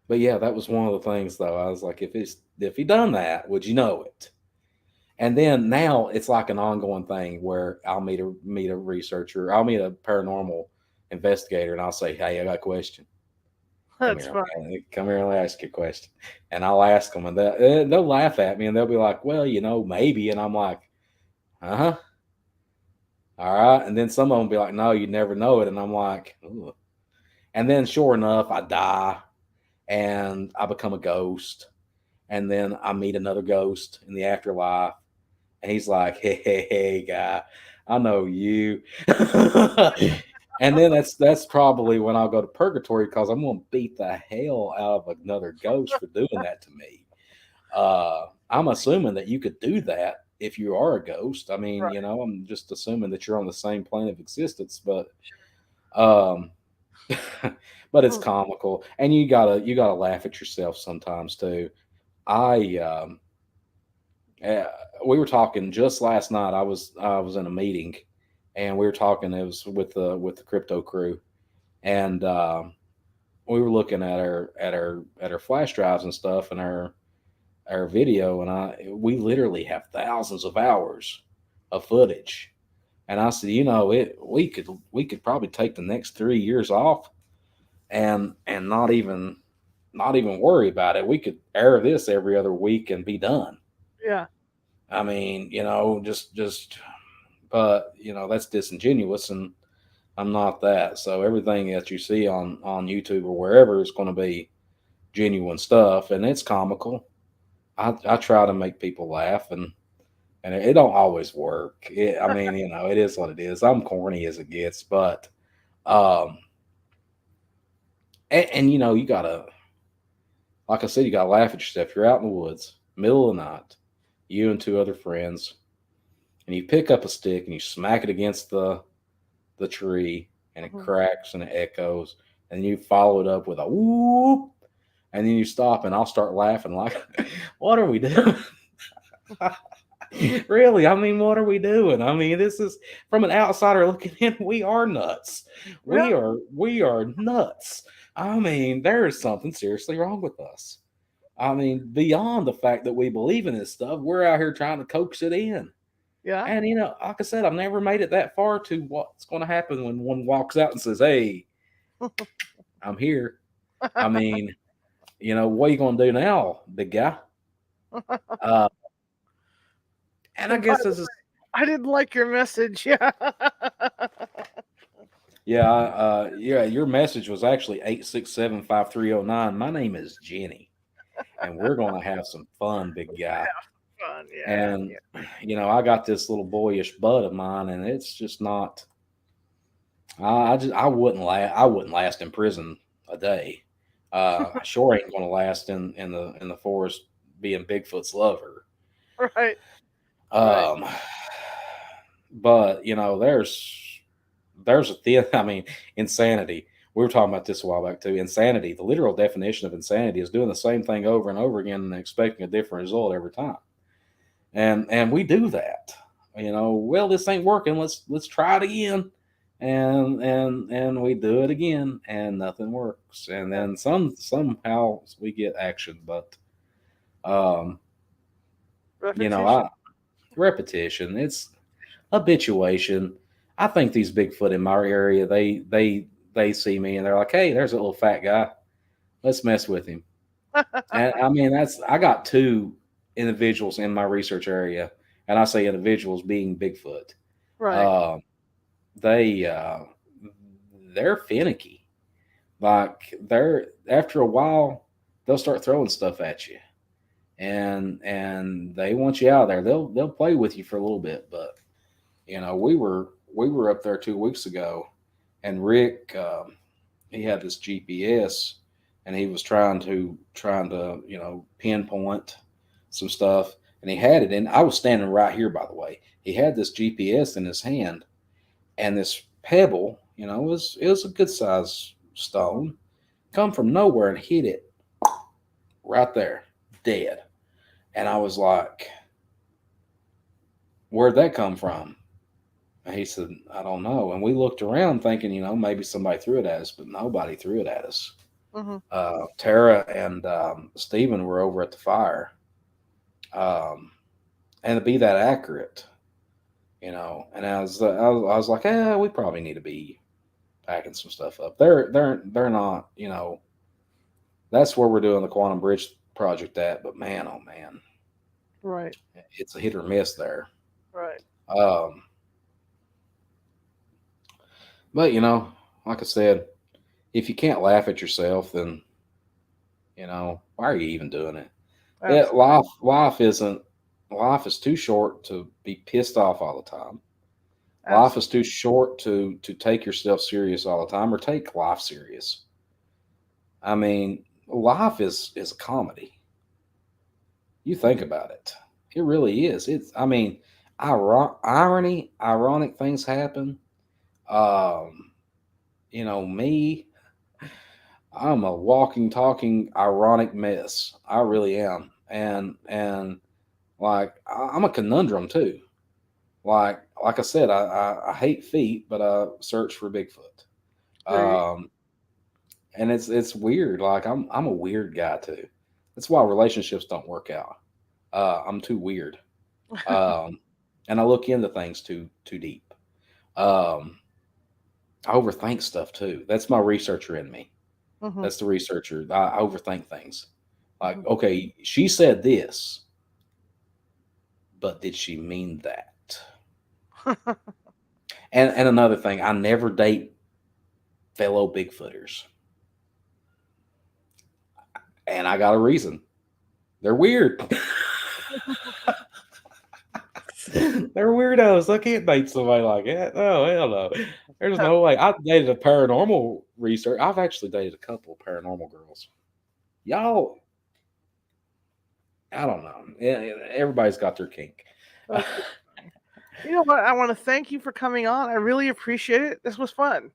but yeah, that was one of the things though. I was like, if he done that, would you know it? And then now it's like an ongoing thing where I'll meet a researcher, I'll meet a paranormal investigator, and I'll say, "Hey, I got a question. Come That's here, fun. man. Come here and I'll ask you a question." And I'll ask them, and they'll laugh at me, and they'll be like, "Well, maybe." And I'm like, "Uh huh, all right." And then some of them will be like, "No, you never know it." And I'm like, "Ugh." And then sure enough, I die, and I become a ghost, and then I meet another ghost in the afterlife, and he's like, "Hey, guy, I know you." And then that's probably when I'll go to purgatory because I'm going to beat the hell out of another ghost for doing that to me. I'm assuming that you could do that if you are a ghost. I mean, Right. I'm just assuming that you're on the same plane of existence, um, but it's Mm. comical, and you gotta laugh at yourself sometimes too. I uh, we were talking just last night. I was in a meeting, and we were talking. It was with the crypto crew, and we were looking at our flash drives and stuff, and our video, and we literally have thousands of hours of footage. And I said, we could probably take the next 3 years off and not even worry about it. We could air this every other week and be done. Yeah. I mean, just but that's disingenuous, and I'm not that. So everything that you see on YouTube or wherever is going to be genuine stuff, and it's comical. I try to make people laugh, and it don't always work. I mean, it is what it is. I'm corny as it gets, but um, and you gotta, like I said, you gotta laugh at yourself. You're out in the woods, middle of the night, you and two other friends, and you pick up a stick and you smack it against the tree, and it Mhm. cracks and it echoes, and you follow it up with a whoop, and then you stop, and I'll start laughing like, what are we doing? Really, I mean, what are we doing? I mean, this is from an outsider looking in. We are nuts. Yeah. We are nuts. I mean, there is something seriously wrong with us. I mean, beyond the fact that we believe in this stuff, we're out here trying to coax it in. Yeah. And like I said, I've never made it that far to what's going to happen when one walks out and says, "Hey, I'm here." I mean, what are you going to do now, big guy? Uh, and I And by guess the this is way, I didn't like your message. Yeah. Yeah, yeah. Your message was actually 8675309. My name is Jenny, and we're gonna have some fun, big guy. Fun. Yeah. And Yeah. I got this little boyish bud of mine, and it's just not. I wouldn't last in prison a day. I sure ain't gonna last in the forest being Bigfoot's lover. Right. Right. Um, but there's a thin. I mean, insanity. we were talking about this a while back too. Insanity. The literal definition of insanity is doing the same thing over and over again and expecting a different result every time. And we do that. Well, this ain't working. Let's try it again. And we do it again and nothing works. And then somehow we get action, but Repetition. repetition. It's habituation. I think these Bigfoot in my area, they see me and they're like, hey, there's a little fat guy. Let's mess with him. And I mean, I got two individuals in my research area, and I say individuals being Bigfoot. Right. They're finicky. Like they're after a while, they'll start throwing stuff at you, and they want you out there. They'll play with you for a little bit, but we were up there 2 weeks ago, and Rick he had this GPS, and he was trying to pinpoint some stuff, and he had it in. I was standing right here, by the way. He had this GPS in his hand, and this pebble, it was a good size stone, come from nowhere and hit it right there, dead. And I was like, where'd that come from? And he said, I don't know. And we looked around thinking, maybe somebody threw it at us, but nobody threw it at us. Mm-hmm. Tara and Stephen were over at the fire. And to be that accurate, and I was like, we probably need to be packing some stuff up. They're not, that's where we're doing the Quantum Bridge project at, but man, oh man, Right. it's a hit or miss there. Right. But like I said, if you can't laugh at yourself, then why are you even doing it? Life is too short to be pissed off all the time. Absolutely. Life is too short to take yourself serious all the time or take life serious. I mean, life is a comedy. You think about it. It really is. Ironic things happen. Me, I'm a walking, talking, ironic mess. I really am. And like, I'm a conundrum too. Like I said, I hate feet, but I search for Bigfoot. And it's weird. Like I'm a weird guy too. That's why relationships don't work out. I'm too weird. And I look into things too deep. I overthink stuff too. That's my researcher in me. Mm-hmm. That's the researcher. I overthink things. Like, Mm-hmm. okay, she said this, but did she mean that? And another thing, I never date fellow Bigfooters. And I got a reason. They're weird. They're weirdos. I can't date somebody like that. Oh, hell no. There's no way. I've dated a paranormal researcher. I've actually dated a couple of paranormal girls. Y'all, I don't know. Everybody's got their kink. You know what? I want to thank you for coming on. I really appreciate it. This was fun.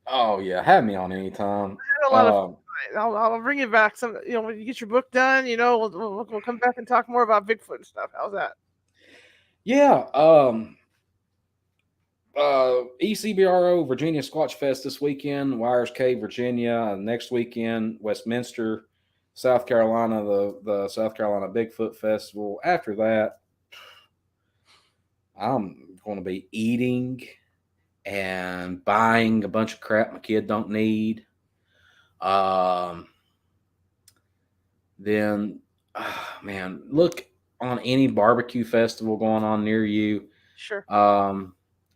Oh yeah, have me on anytime. I had a lot of fun. I'll bring you back some. When you get your book done, we'll come back and talk more about Bigfoot and stuff. How's that? Yeah. ECBRO Virginia Squatch Fest this weekend, Wires Cave, Virginia. Next weekend, Westminster, South Carolina, the South Carolina Bigfoot Festival. After that, I'm going to be eating and buying a bunch of crap my kid don't need. Then, man, look on any barbecue festival going on near you. Sure.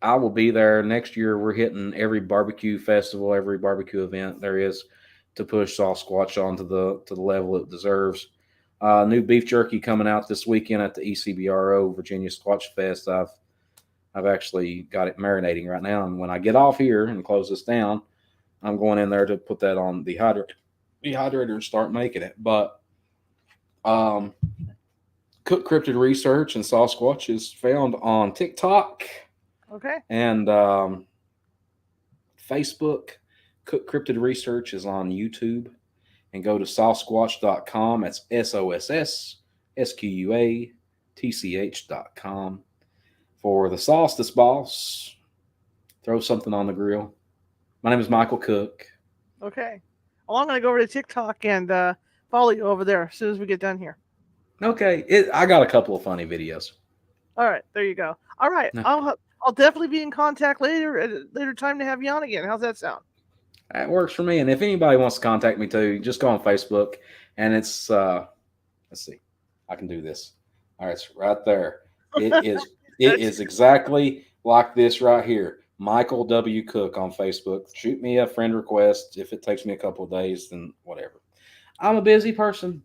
I will be there next year. We're hitting every barbecue festival, every barbecue event there is to push Sasquatch on to the level it deserves. New beef jerky coming out this weekend at the ECBRO Virginia Squatch Fest. I've actually got it marinating right now, and when I get off here and close this down, I'm going in there to put that on the dehydrator and start making it. But Cook Cryptid Research and Sasquatch is found on TikTok. Okay. And Facebook. Cook Cryptid Research is on YouTube. And go to Sasquatch.com. That's SOSSSQUATCH.com. For the Solstice Boss, throw something on the grill. My name is Michael Cook. Okay. Well, I'm going to go over to TikTok and follow you over there as soon as we get done here. Okay. I got a couple of funny videos. All right. There you go. All right. No. I'll definitely be in contact later at a later time to have you on again. How's that sound? That works for me. And if anybody wants to contact me too, just go on Facebook. And it's, let's see, I can do this. All right. It's right there. It is exactly like this right here. Michael W. Cook on Facebook. Shoot me a friend request. If it takes me a couple of days, then whatever. I'm a busy person.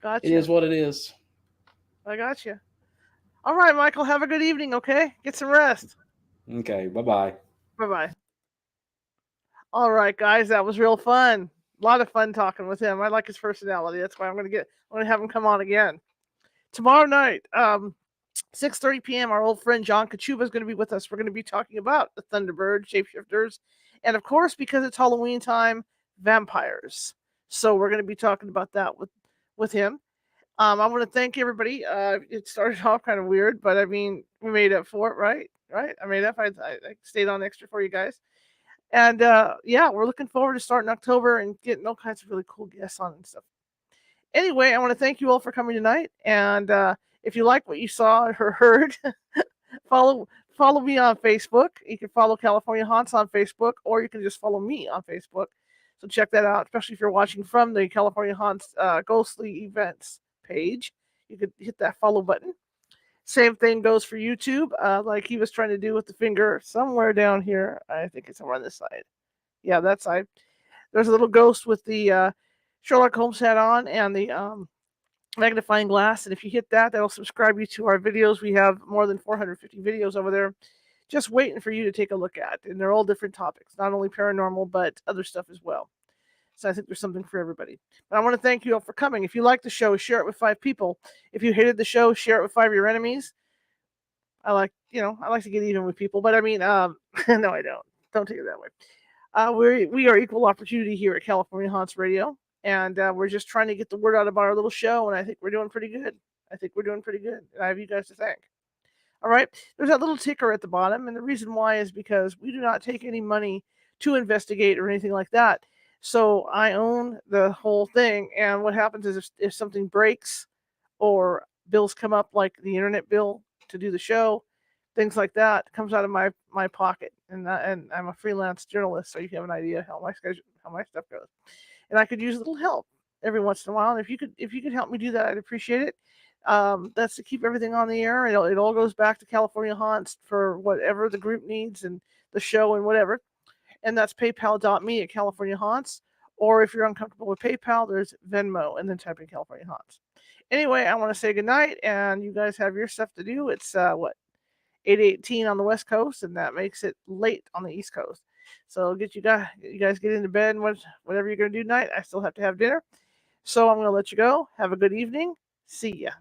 Gotcha. It is what it is. I got you. All right, Michael. Have a good evening, okay? Get some rest. Okay. Bye-bye. Bye-bye. All right, guys. That was real fun. A lot of fun talking with him. I like his personality. That's why I'm going to have him come on again. Tomorrow night, 6:30 p.m., our old friend John Kachuba is going to be with us. We're going to be talking about the Thunderbird, shapeshifters, and of course, because it's Halloween time, vampires. So we're going to be talking about that with him. I want to thank everybody. It started off kind of weird, but I mean, we made up for it, right? Right? I made up. I stayed on extra for you guys. And yeah, we're looking forward to starting October and getting all kinds of really cool guests on and stuff. Anyway, I want to thank you all for coming tonight. And if you like what you saw or heard, follow me on Facebook. You can follow California Haunts on Facebook, or you can just follow me on Facebook. So check that out, especially if you're watching from the California Haunts Ghostly Events page. You could hit that follow button. Same thing goes for YouTube, like he was trying to do with the finger somewhere down here. I think it's somewhere on this side. Yeah, that side. There's a little ghost with the Sherlock Holmes hat on and the magnifying glass. And if you hit that, that'll subscribe you to our videos. We have more than 450 videos over there just waiting for you to take a look at. And they're all different topics, not only paranormal, but other stuff as well. So I think there's something for everybody. But I want to thank you all for coming. If you like the show, share it with 5 people. If you hated the show, share it with 5 of your enemies. I like to get even with people, but I mean, no, I don't. Don't take it that way. We are equal opportunity here at California Haunts Radio, and we're just trying to get the word out about our little show, and I think we're doing pretty good. And I have you guys to thank. All right, there's that little ticker at the bottom, and the reason why is because we do not take any money to investigate or anything like that. So I own the whole thing, and what happens is if something breaks or bills come up like the internet bill to do the show, things like that comes out of my pocket, and I'm a freelance journalist, so you have an idea how my stuff goes, and I could use a little help every once in a while. And if you could help me do that, I'd appreciate it. That's to keep everything on the air. It all goes back to California Haunts for whatever the group needs and the show and whatever. And that's paypal.me at California Haunts. Or if you're uncomfortable with PayPal, there's Venmo, and then type in California Haunts. Anyway, I want to say goodnight, and you guys have your stuff to do. It's 8:18 on the West Coast, and that makes it late on the East Coast. So you guys get into bed, and whatever you're going to do tonight. I still have to have dinner. So I'm going to let you go. Have a good evening. See ya.